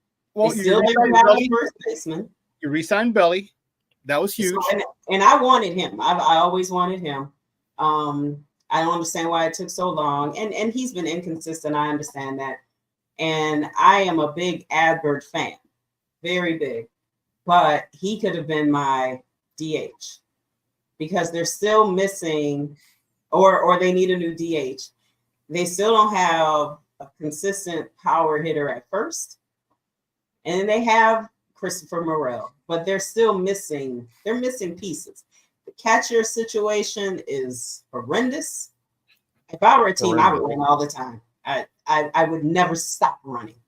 still didn't have a first baseman. You re-signed Belly. That was huge. So, and I wanted him. I always wanted him. I don't understand why it took so long. And he's been inconsistent. I understand that. And I am a big Adbert fan. Very big. But he could have been my DH. Because they're still missing, or they need a new DH. They still don't have a consistent power hitter at first. And then they have Christopher Morel, but they're still missing. They're missing pieces. The catcher situation is horrendous. If I were a team, I would win all the time. I would never stop running.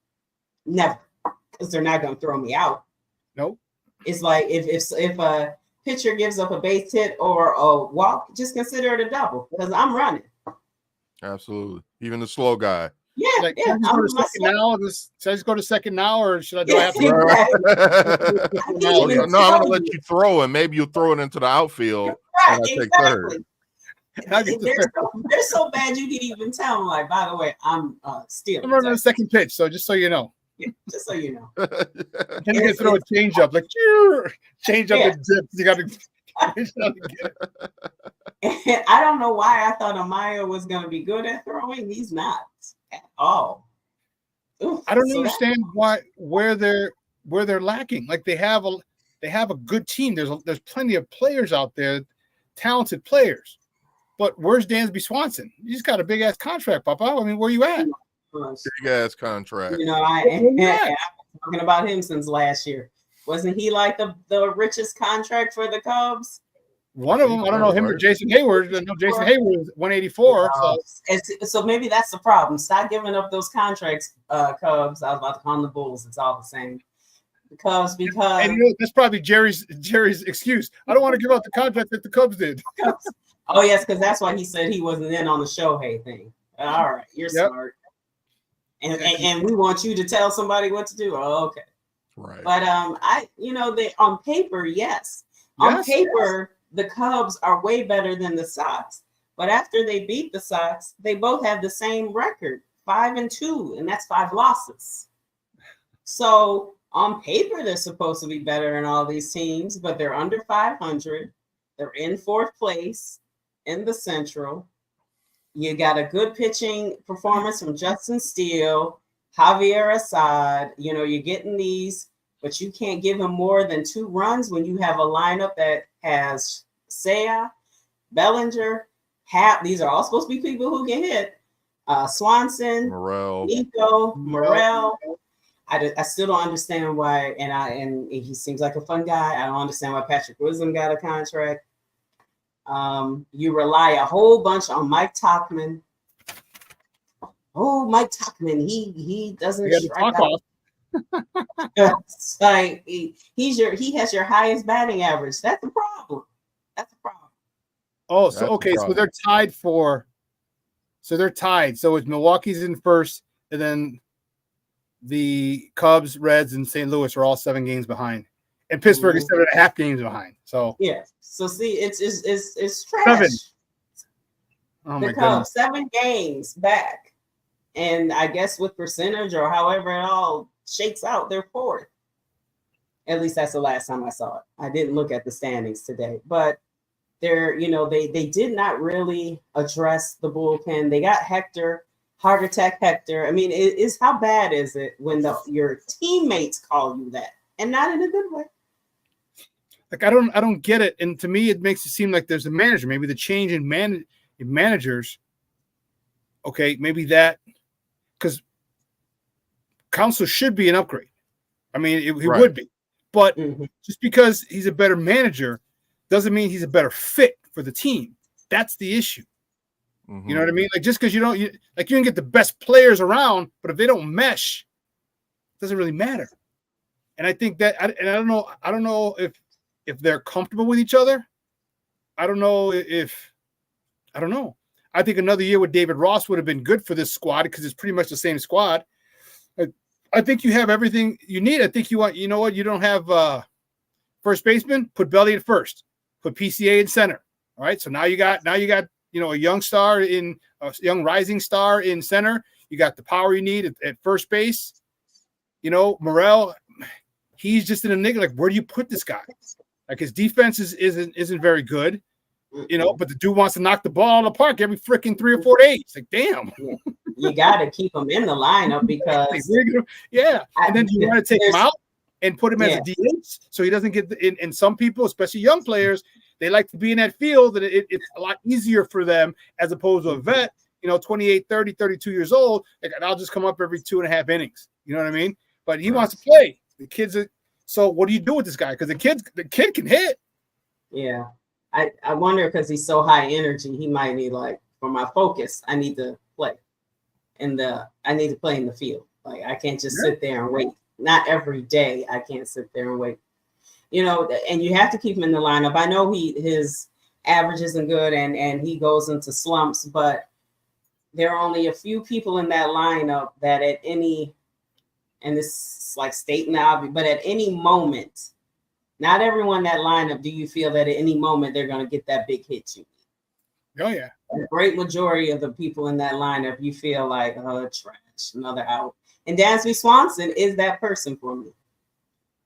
Never. Because they're not going to throw me out. Nope. It's like if a pitcher gives up a base hit or a walk, just consider it a double because I'm running. Absolutely. Even the slow guy. Yeah, like, yeah. Should I just go to second now, or should I do I have to? No, I'm going to let you throw it. Maybe you'll throw it into the outfield. Right, exactly. They're so bad you can even tell them, like, by the way, I'm stealing. I'm running the second pitch, so just so you know. Yeah, just so you know. Then you can throw a change up, like change up and dip. You got to. And I don't know why I thought Amaya was going to be good at throwing. He's not at all. Oof, I don't understand where they're lacking. Like they have a good team. There's plenty of players out there, talented players. But where's Dansby Swanson? He's got a big ass contract, Papa. I mean, where you at? Big ass contract. You know, I've been talking about him since last year. Wasn't he like the richest contract for the Cubs? One of them, I don't know him or Jason Hayward. I know Jason Hayward was 184. So maybe that's the problem. Stop giving up those contracts, Cubs. I was about to call them the Bulls. It's all the same. Because and you know, that's probably Jerry's excuse. I don't want to give out the contract that the Cubs did. Oh yes, because that's why he said he wasn't in on the Shohei thing. All right, you're smart. And we want you to tell somebody what to do. Oh, okay. Right. But they on paper, yes. On paper, the Cubs are way better than the Sox. But after they beat the Sox, they both have the same record, 5-2, and that's 5 losses. So on paper, they're supposed to be better than all these teams, but they're under 500. They're in 4th place in the Central. You got a good pitching performance from Justin Steele, Javier Assad. You know, you're getting these, but you can't give him more than 2 runs when you have a lineup that has Seiya, Bellinger, these are all supposed to be people who can hit. Swanson, Nico, Morel. I still don't understand why, and he seems like a fun guy. I don't understand why Patrick Wisdom got a contract. You rely a whole bunch on Mike Tauchman. Oh, Mike Tauchman, he doesn't strike out. It's like he has your highest batting average. That's a problem. That's a problem. Oh, so okay, so they're tied So it's Milwaukee's in first, and then the Cubs, Reds, and St. Louis are all 7 games behind. And Pittsburgh is 7.5 games behind. So yeah. So see, it's trash. 7. Oh my Cubs, 7 games back. And I guess with percentage or however it all shakes out, they're 4th. At least that's the last time I saw it. I didn't look at the standings today, but they did not really address the bullpen. They got Hector, heart attack Hector. I mean, how bad is it when your teammates call you that, and not in a good way? Like I don't get it. And to me, it makes it seem like there's a manager. Maybe the change in managers. Okay, maybe that because Counsell should be an upgrade. I mean, he Right. would be. But Mhm. just because he's a better manager doesn't mean he's a better fit for the team. That's the issue. Mhm. You know what I mean? Like, just because you can get the best players around, but if they don't mesh, it doesn't really matter. And I think that, I don't know if they're comfortable with each other. I don't know. I think another year with David Ross would have been good for this squad because it's pretty much the same squad. I think you have everything you need. I think you know what? You don't have first baseman, put Belly at first, put PCA in center. All right. So now you got a young rising star in center. You got the power you need at first base. Morel, he's just in a nigga. Like, where do you put this guy? Like, his defense isn't very good, but the dude wants to knock the ball out of the park every freaking 3 or 4 days. Like, damn. Yeah. You got to keep him in the lineup because and then you want to take him out and put him as a DH so he doesn't get in. Some people, especially young players, they like to be in that field, and it's a lot easier for them as opposed to a vet, 28, 30, 32 years old. Like, I'll just come up every 2.5 innings. You know what I mean? But he wants to play. The kids are. So what do you do with this guy? Because the kid can hit. Yeah, I wonder because he's so high energy, he might need, like, for my focus, I need to play. I need to play in the field. Like, I can't just sit there and wait. Not every day. I can't sit there and wait. And you have to keep him in the lineup. I know his average isn't good and he goes into slumps, but there are only a few people in that lineup that at any, and this is like stating the obvious, but at any moment, not everyone in that lineup, do you feel that at any moment they're going to get that big hit you? Oh, yeah. The great majority of the people in that lineup, you feel like, trash, another out. And Dansby Swanson is that person for me.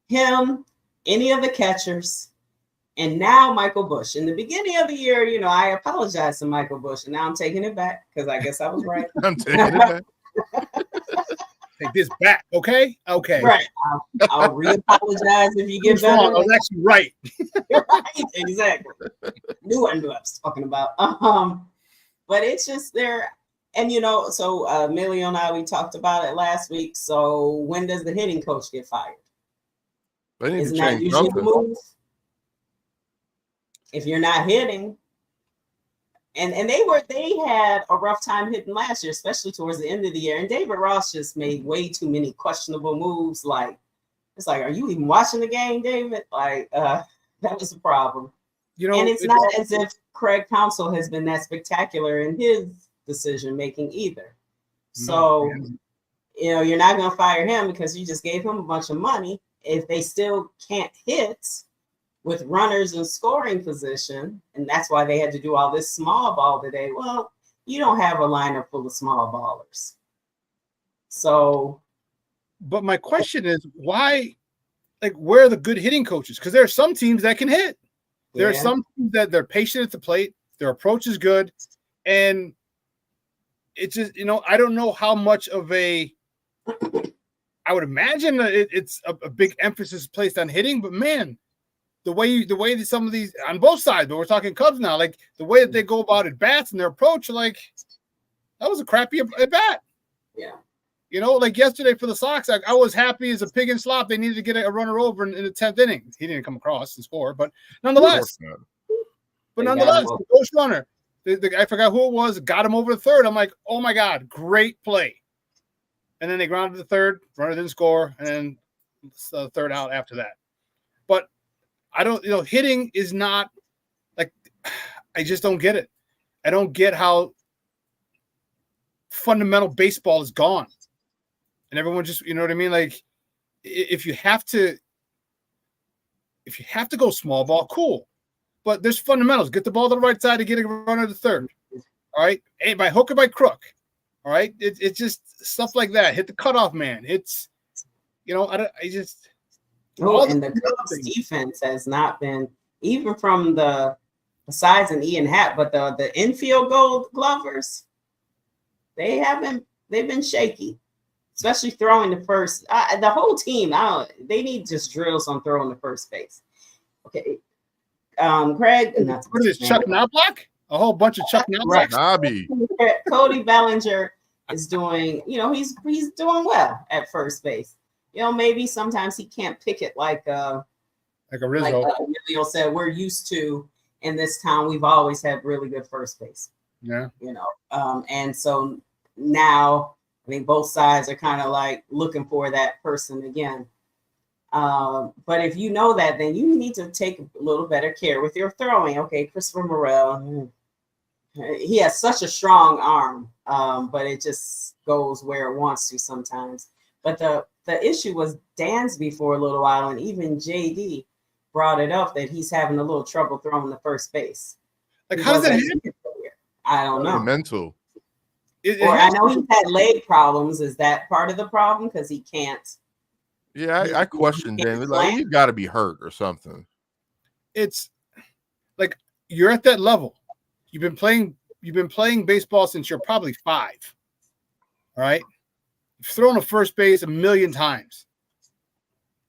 Him, any of the catchers, and now Michael Bush. In the beginning of the year, I apologized to Michael Bush, and now I'm taking it back because I guess I was right. I'm taking it back. Take this back, okay? Okay. Right. I'll re-apologize if you get better. I was actually right. Right, exactly. Knew what I was talking about. But it's just there. And, so Emilio and I, we talked about it last week. So when does the hitting coach get fired? They need Isn't to that change usually the something. move? If you're not hitting, and they had a rough time hitting last year, especially towards the end of the year. And David Ross just made way too many questionable moves. Like, it's like, are you even watching the game, David? Like, that was a problem. And it's not as if Craig Counsell has been that spectacular in his decision making either. So, you're not going to fire him because you just gave him a bunch of money. If they still can't hit with runners in scoring position, and that's why they had to do all this small ball today. Well, you don't have a lineup full of small ballers. So, but my question is, why? Like, where are the good hitting coaches? Because there are some teams that can hit. There are some teams that they're patient at the plate. Their approach is good, and it's just I don't know how much of a. I would imagine that it's a big emphasis placed on hitting, but man. The way that some of these on both sides, but we're talking Cubs now, like the way that they go about at bats and their approach, like that was a crappy at bat. Yeah. Like yesterday for the Sox, I was happy as a pig in slop. They needed to get a runner over in the 10th inning. He didn't come across and score, but nonetheless, the ghost runner, I forgot who it was, got him over the third. I'm like, oh my God, great play. And then they grounded the third, runner didn't score, and then the third out after that. But I don't, hitting is not like, I just don't get it. I don't get how fundamental baseball is gone. And everyone just, you know what I mean? Like, if you have to go small ball, cool. But there's fundamentals. Get the ball to the right side to get a runner to third. All right. And by hook or by crook. All right. It's just stuff like that. Hit the cutoff man. It's, and the Cubs defense has not been, even from besides an Ian Happ, but the infield glovers, they've been shaky, especially throwing the first. The whole team, they need just drills on throwing the first base. Okay, Craig. What is this, Chuck Knobloch? A whole bunch of Chuck Knobloch. Nobby. Cody Bellinger. is doing, he's doing well at first base. Maybe sometimes he can't pick it like a Rizzo. Like Emilio said, we're used to in this town. We've always had really good first base. Yeah. And so now I think both sides are kind of like looking for that person again. But if you know that, then you need to take a little better care with your throwing. Okay, Christopher Morel, he has such a strong arm, but it just goes where it wants to sometimes. But the issue was Dansby for a little while, and even JD brought it up that he's having a little trouble throwing the first base. Like, how does that happen? I don't know. Mental. Or I know he's had leg problems. Is that part of the problem? Because he can't. Yeah, I question Dan. Like, you got to be hurt or something. It's like you're at that level. You've been playing baseball since you're probably 5. All right. You've thrown a first base 1 million times.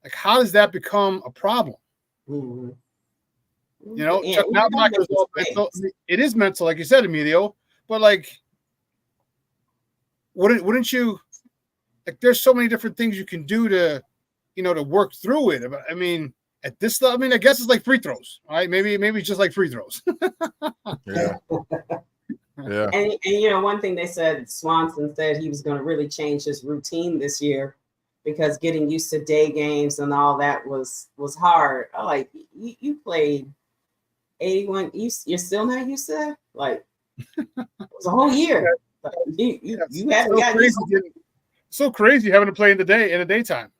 Like, how does that become a problem? Mm-hmm. Chuck Knoblauch was mental. It is mental, like you said, Emilio. But like, wouldn't you? Like, there's so many different things you can do to, to work through it. I mean, at this level, I guess it's like free throws, all right? Maybe it's just like free throws. Yeah. Yeah. And one thing they said, Swanson said he was going to really change his routine this year because getting used to day games and all that was hard. Like, you played 81. You're still not used to that? Like, it was a whole year. Like, you haven't gotten used to it. So crazy having to play in the daytime.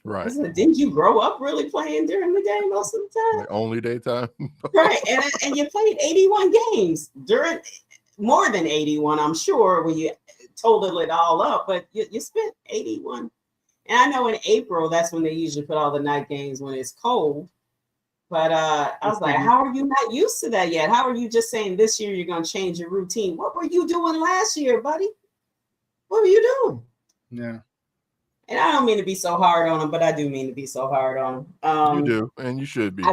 Right. Didn't you grow up really playing during the day most of the time? Like only daytime. Right. And you played 81 games during more than 81, I'm sure, when you total it all up, but you spent 81. And I know in April, that's when they usually put all the night games when it's cold. But I was like, how are you not used to that yet? How are you just saying this year you're going to change your routine? What were you doing last year, buddy? What were you doing? Yeah. And I don't mean to be so hard on him, but I do mean to be so hard on him. You do, and you should be.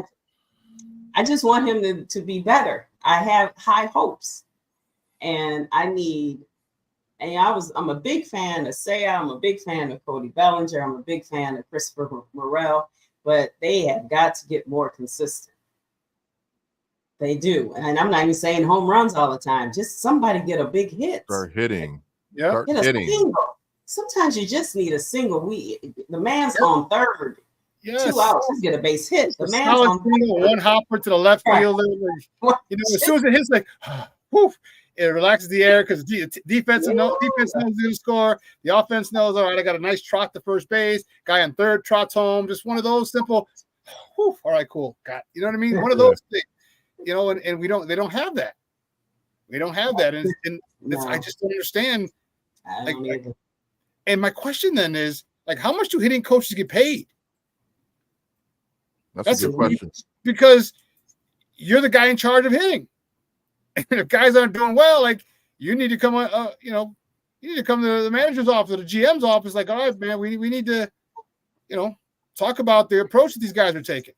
I just want him to be better. I have high hopes. And I'm a big fan of Seiya. I'm a big fan of Cody Bellinger. I'm a big fan of Christopher Morel, but they have got to get more consistent. They do. And I'm not even saying home runs all the time. Just somebody get a big hit. Start hitting. Yeah. Start Get a hitting. single. Sometimes you just need a single. The man's on third. Yes. 2 outs, just get a base hit. The man's solid on single, one hopper to the left fielder. As soon as it hits, like, whew, it relaxes the air because defense knows he's going to score. The offense knows, all right, I got a nice trot to first base. Guy on third trots home. Just one of those simple, whew, all right, cool. You know what I mean? One of those things. And they don't have that. We don't have that. And no. I just don't understand. And my question then is, like, how much do hitting coaches get paid? That's a good question. Because you're the guy in charge of hitting. And if guys aren't doing well, like, you need to come, you need to come to the manager's office, or the GM's office, like, all right, man, we need to, talk about the approach that these guys are taking.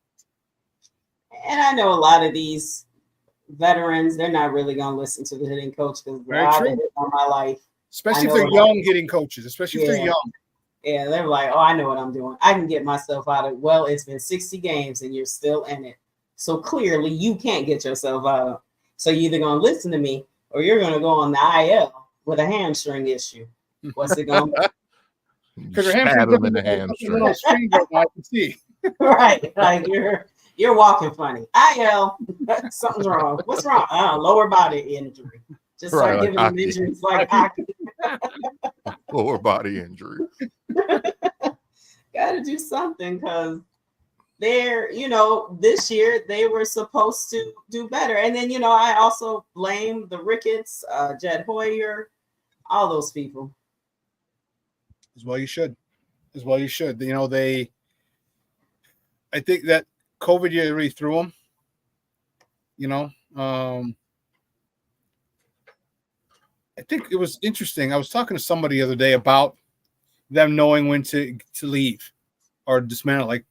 And I know a lot of these veterans, they're not really going to listen to the hitting coach because I've been all my life. Especially if they're young hitting coaches, especially if they're young. Yeah, they're like, oh, I know what I'm doing. I can get myself out of it. Well, it's been 60 games and you're still in it. So clearly you can't get yourself out of it. So you're either going to listen to me or you're going to go on the IL with a hamstring issue. What's it going to be? Because your hamstring in the hamstring. I can see. Right. Like you're walking funny. IL, something's wrong. What's wrong? Lower body injury. Just start giving them injuries like hockey. Lower body injury. Got to do something because they're, this year they were supposed to do better. And then, I also blame the Ricketts, Jed Hoyer, all those people. As well you should. I think that COVID year really threw them. I think it was interesting. I was talking to somebody the other day about them knowing when to leave or dismantle. Like,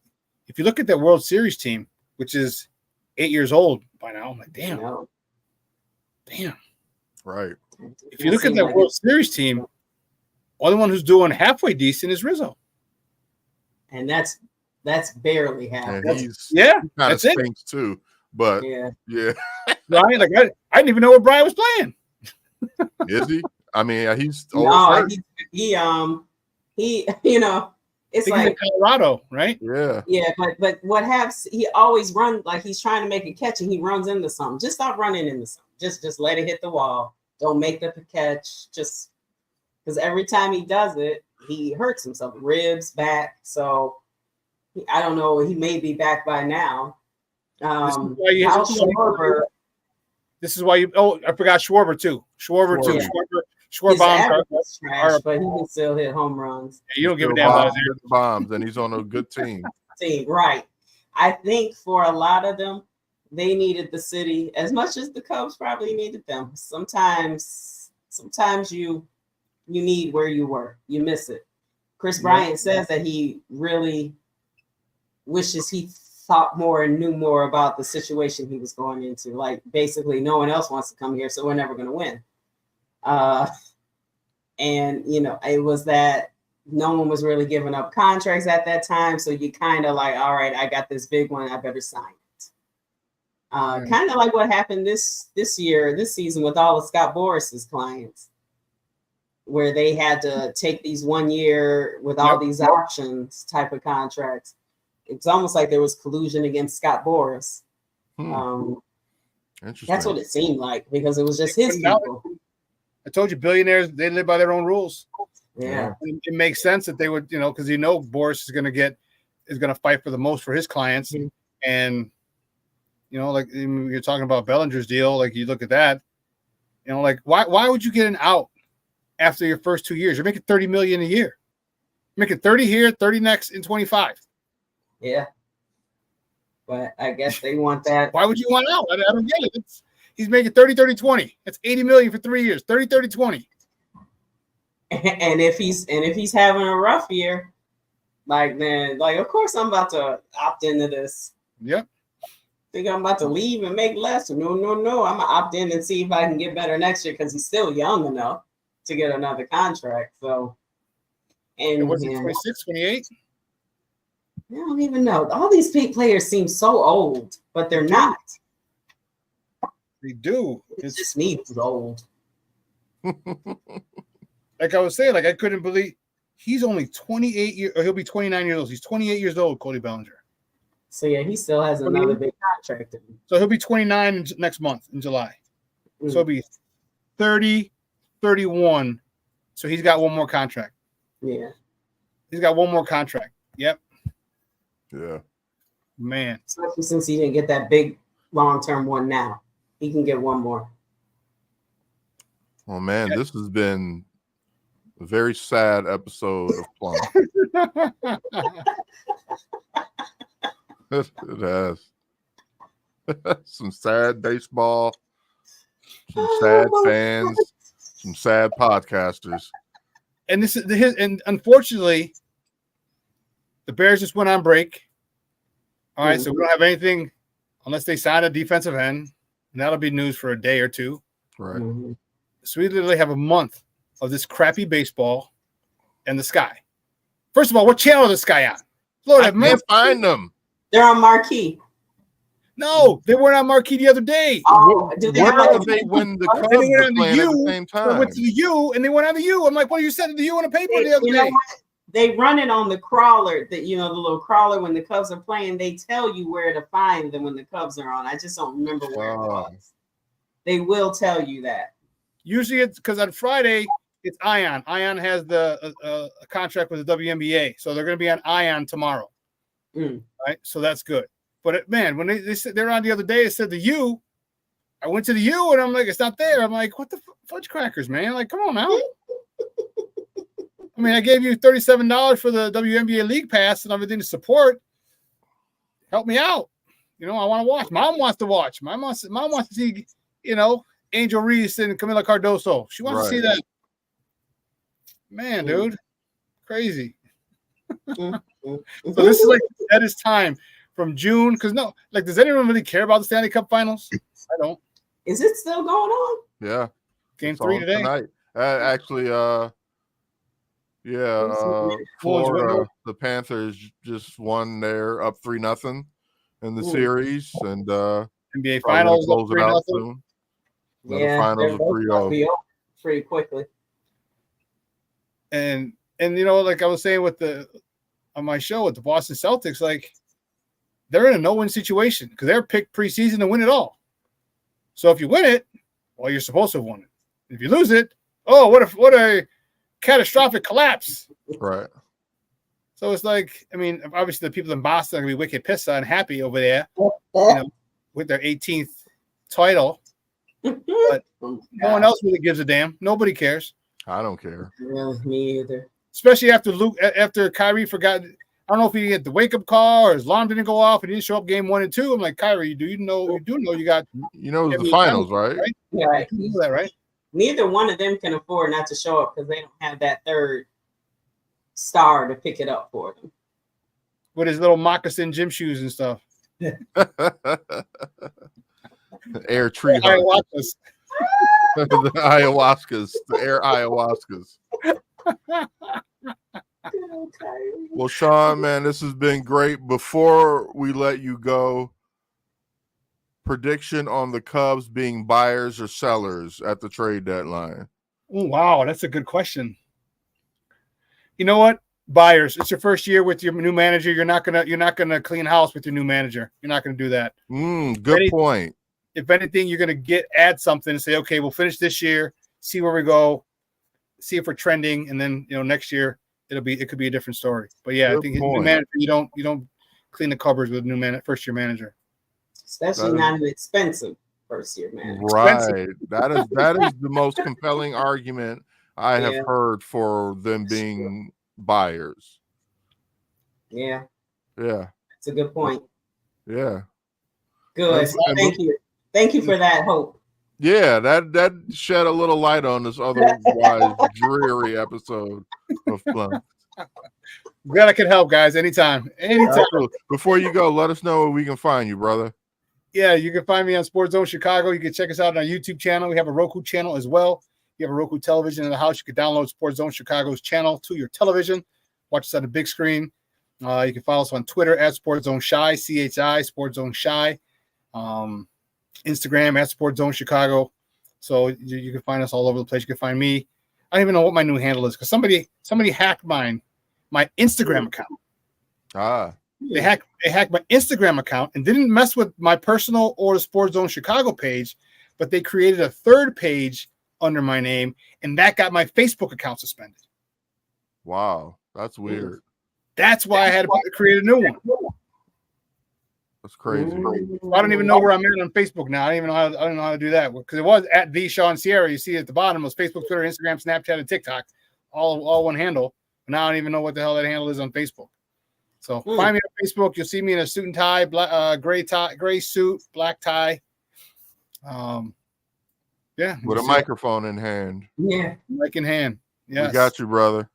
if you look at that World Series team, which is 8 years old by now, I'm like, damn. Right. If you look at that World Series team, only one who's doing halfway decent is Rizzo. And that's barely half. And he's yeah, kind of stinks too. But yeah. Brian, like I didn't even know what Brian was playing. Is he? I mean, he's always he you know, it's like Colorado, right? Yeah, but what happens? He always runs like he's trying to make a catch and he runs into something. Just stop running into something. Just let it hit the wall. Don't make the catch. Just because every time he does it, he hurts himself, ribs, back. So I don't know. He may be back by now. This is why you. Oh, I forgot Schwarber too. Schwarber too. Schwarber bombs trash, but he can still hit home runs. Yeah, you don't give a damn about his bombs, and he's on a good team. Right. I think for a lot of them, they needed the city as much as the Cubs probably needed them. Sometimes you need where you were. You miss it. Chris Bryant says that he really wishes he thought more and knew more about the situation he was going into. Like basically no one else wants to come here, so we're never going to win. And you know, it was that no one was really giving up contracts at that time. So you kind of like, all right, I got this big one, I better sign it. Kind of like what happened this season with all of Scott Boris's clients, where they had to take these 1 year with all these options type of contracts. It's almost like there was collusion against Scott Boras. Interesting. That's what it seemed like because it was just his people. I told you, billionaires, they live by their own rules. Yeah. It makes sense that they would, you know, because Boras is going to fight for the most for his clients. Mm-hmm. And, you know, like you're talking about Bellinger's deal, like you look at that, you know, like why would you get an out after your first 2 years? You're making $30 million a year. You're making 30 here, 30 next in 25. Yeah. But I guess they want that. Why would you want out? I don't get it. He's making 30, 30, 20. That's $80 million for 3 years. 30, 30, 20. And if he's having a rough year, then of course I'm about to opt into this. Yep. Think I'm about to leave and make less? No. I'm gonna opt in and see if I can get better next year because he's still young enough to get another contract. So and what's he, 26, 28? I don't even know. All these players seem so old, but they're not. They do. It's just me who's old. Like I was saying, like I couldn't believe he's only 28 years, or he'll be 29 years old. He's 28 years old, Cody Bellinger. So yeah, he still has another big contract. So he'll be 29 next month in July. So he'll be 30, 31. So he's got one more contract. Yeah. He's got one more contract. Yep. Yeah. Man. Especially since he didn't get that big long-term one now. He can get one more. Well, man, this has been a very sad episode of Plunked. It has. Some sad baseball, some sad fans, some sad podcasters. And and unfortunately, the Bears just went on break. All right, so we don't have anything unless they sign a defensive end, and that'll be news for a day or two. Right. Mm-hmm. So we literally have a month of this crappy baseball and the Sky. First of all, what channel is the Sky on? Lord, I can't find them. They're on Marquee. No, they weren't on Marquee the other day. Oh, where are they when the Cubs were playing at the same time? They went to the U, and they went on the U. I'm like, well, you said the U on the paper the other day. They run it on the crawler, the little crawler when the Cubs are playing. They tell you where to find them when the Cubs are on. I just don't remember where it was. They will tell you that. Usually it's because on Friday it's Ion. Ion has a contract with the WNBA, so they're going to be on Ion tomorrow. Right, so that's good. But man, when they said they're on the other day, it said the U. I went to the U and I'm like, it's not there. I'm like, what the fudge crackers, man? Like, come on now. I mean, I gave you $37 for the WNBA League Pass and everything to support. Help me out. You know, I want to watch. Mom wants to watch. Mom wants to see, Angel Reese and Camila Cardoso. She wants to see that. Man, dude. Crazy. So this is like the deadest time from June. Because does anyone really care about the Stanley Cup Finals? I don't. Is it still going on? Yeah. Game It's 3 on today. tonight. Actually, Florida, the Panthers just won. They're up 3-0 in the series, and NBA probably Finals gonna up close it out 3-0. soon. Yeah, the finals they're are both 3-0. about to be over pretty quickly. And you know, like I was saying on my show with the Boston Celtics, like they're in a no-win situation because they're picked preseason to win it all. So if you win it, well, you're supposed to have won it. If you lose it, oh, what a catastrophic collapse. Right. So it's like, I mean, obviously the people in Boston are gonna be wicked pissed and happy over there, you know, with their 18th title. But no one else really gives a damn. Nobody cares. I don't care. Really, me either. Especially after Kyrie forgot. I don't know if he had the wake up call or his alarm didn't go off. He didn't show up game 1 and 2. I'm like, Kyrie, you do know you got. You know it's the finals, right? Yeah, right. You know that, right? Neither one of them can afford not to show up because they don't have that third star to pick it up for them. With his little moccasin gym shoes and stuff. Air tree Ayahuascas. The ayahuascas, the air ayahuascas. Well, Sean, man, this has been great. Before we let you go, prediction on the Cubs being buyers or sellers at the trade deadline? Oh, wow, that's a good question. You know what? Buyers. It's your first year with your new manager. You're not gonna clean house with your new manager. You're not gonna do that. Good point. If anything, you're gonna add something and say, okay, we'll finish this year, see where we go, see if we're trending, and then next year it could be a different story. But yeah, I think new manager, you don't clean the cupboards with a new first year manager. Especially not an expensive first year manager. Right. That is the most compelling argument I have heard for them being buyers. Yeah. Yeah. That's a good point. Yeah. Good. Thank you. Thank you for that hope. Yeah, that shed a little light on this otherwise dreary episode of Plunked. Glad I could help, guys. Anytime. Before you go, let us know where we can find you, brother. Yeah, you can find me on Sports Zone Chicago. You can check us out on our YouTube channel. We have a Roku channel as well. You have a Roku television in the house. You can download Sports Zone Chicago's channel to your television. Watch us on the big screen. You can follow us on Twitter at Sports Zone Shy, CHI, Sports Zone Shy. Instagram at Sports Zone Chicago. So you can find us all over the place. You can find me. I don't even know what my new handle is because somebody hacked my Instagram account. They hacked my Instagram account and didn't mess with my personal or the Sports Zone Chicago page, but they created a third page under my name, and that got my Facebook account suspended. Wow, that's weird. That's why I had to create a new one. That's crazy. I don't even know where I'm at on Facebook now. I don't know how to do that because it was at the Sean Sierra. You see at the bottom was Facebook, Twitter, Instagram, Snapchat, and TikTok, all one handle. But now I don't even know what the hell that handle is on Facebook. So find me on Facebook. You'll see me in a suit and tie, gray suit, black tie. Yeah, with a microphone in hand. Yeah, mic in hand. Yeah, we got you, brother.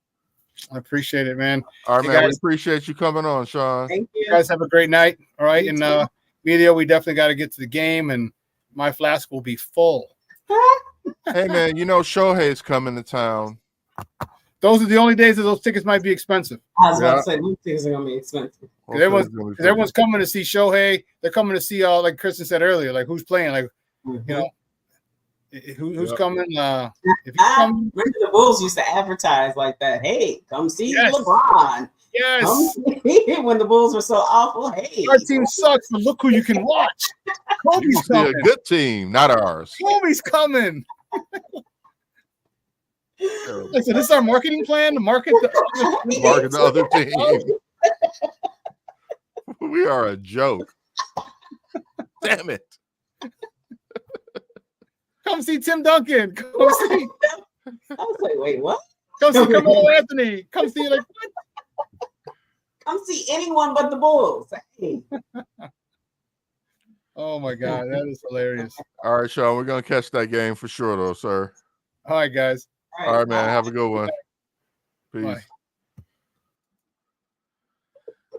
I appreciate it, man. All right, man. We appreciate you coming on, Sean. Thank you. You guys have a great night. All right. And Medio, we definitely got to get to the game, and my flask will be full. Hey, man, Shohei's coming to town. Those are the only days that those tickets might be expensive. I was about to say, those tickets are going to be expensive. Everyone's coming to see Shohei. They're coming to see, like Kristen said earlier, like who's playing, like, who's coming? Remember the Bulls used to advertise like that. Hey, come see LeBron. Yes. When the Bulls were so awful. Hey, our team sucks, but look who you can watch. Kobe's coming. A good team, not ours. Kobe's coming. So this is our marketing plan to market the other team. We are a joke. Damn it. Come see Tim Duncan. Come see. I was like, wait, what? Come see Carmelo Anthony. Come see what? Come see anyone but the Bulls. Hey. Oh my God, that is hilarious. All right, Sean, we're gonna catch that game for sure, though, sir. All right, guys. All right, man. Have a good one. Peace. Bye.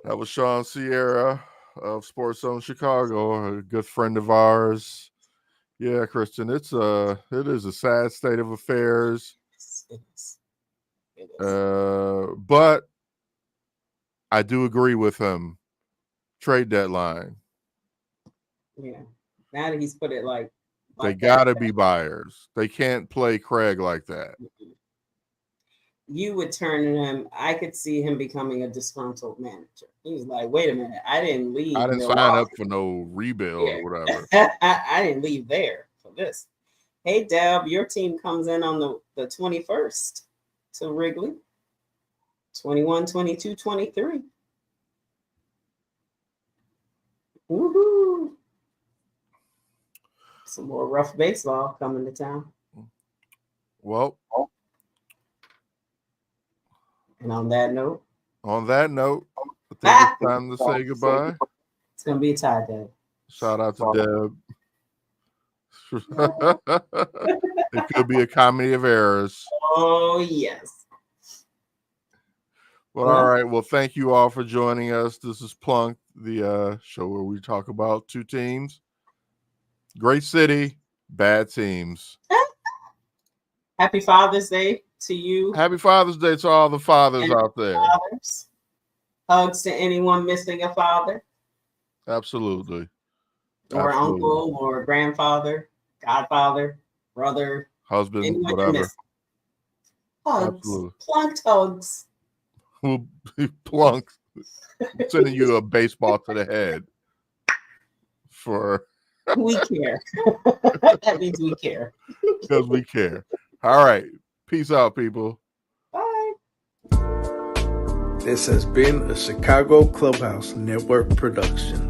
That was Sean Sierra of Sports Zone Chicago, a good friend of ours. Yeah, Christian, it is a sad state of affairs. It is. But I do agree with him. Trade deadline. Yeah. Now that he's put it like They that, gotta be buyers. They can't play Craig like that. you would turn him. I could see him becoming a disgruntled manager. He's like, wait a minute, I didn't leave. I didn't Milwaukee. sign up for no rebuild or whatever. I didn't leave there for this. Hey, Deb, your team comes in on the 21st to Wrigley. 21, 22, 23. Woohoo! Some more rough baseball coming to town. Well, and on that note, I think it's time to say goodbye. It's gonna be a tie, Deb. Shout out to Deb. It could be a comedy of errors. Oh yes. Well, all right. Well, thank you all for joining us. This is Plunked, the show where we talk about two teams. Great city, bad teams. Happy Father's Day to you. Happy Father's Day to all the fathers out there. Fathers. Hugs to anyone missing a father. Absolutely. Or uncle or grandfather, godfather, brother, husband, whatever. Hugs. Absolutely. Plunked hugs. Plunked. Sending you a baseball to the head. For we care. That means we care. Because we care. All right. Peace out, people. Bye. This has been a Chicago Clubhouse Network production.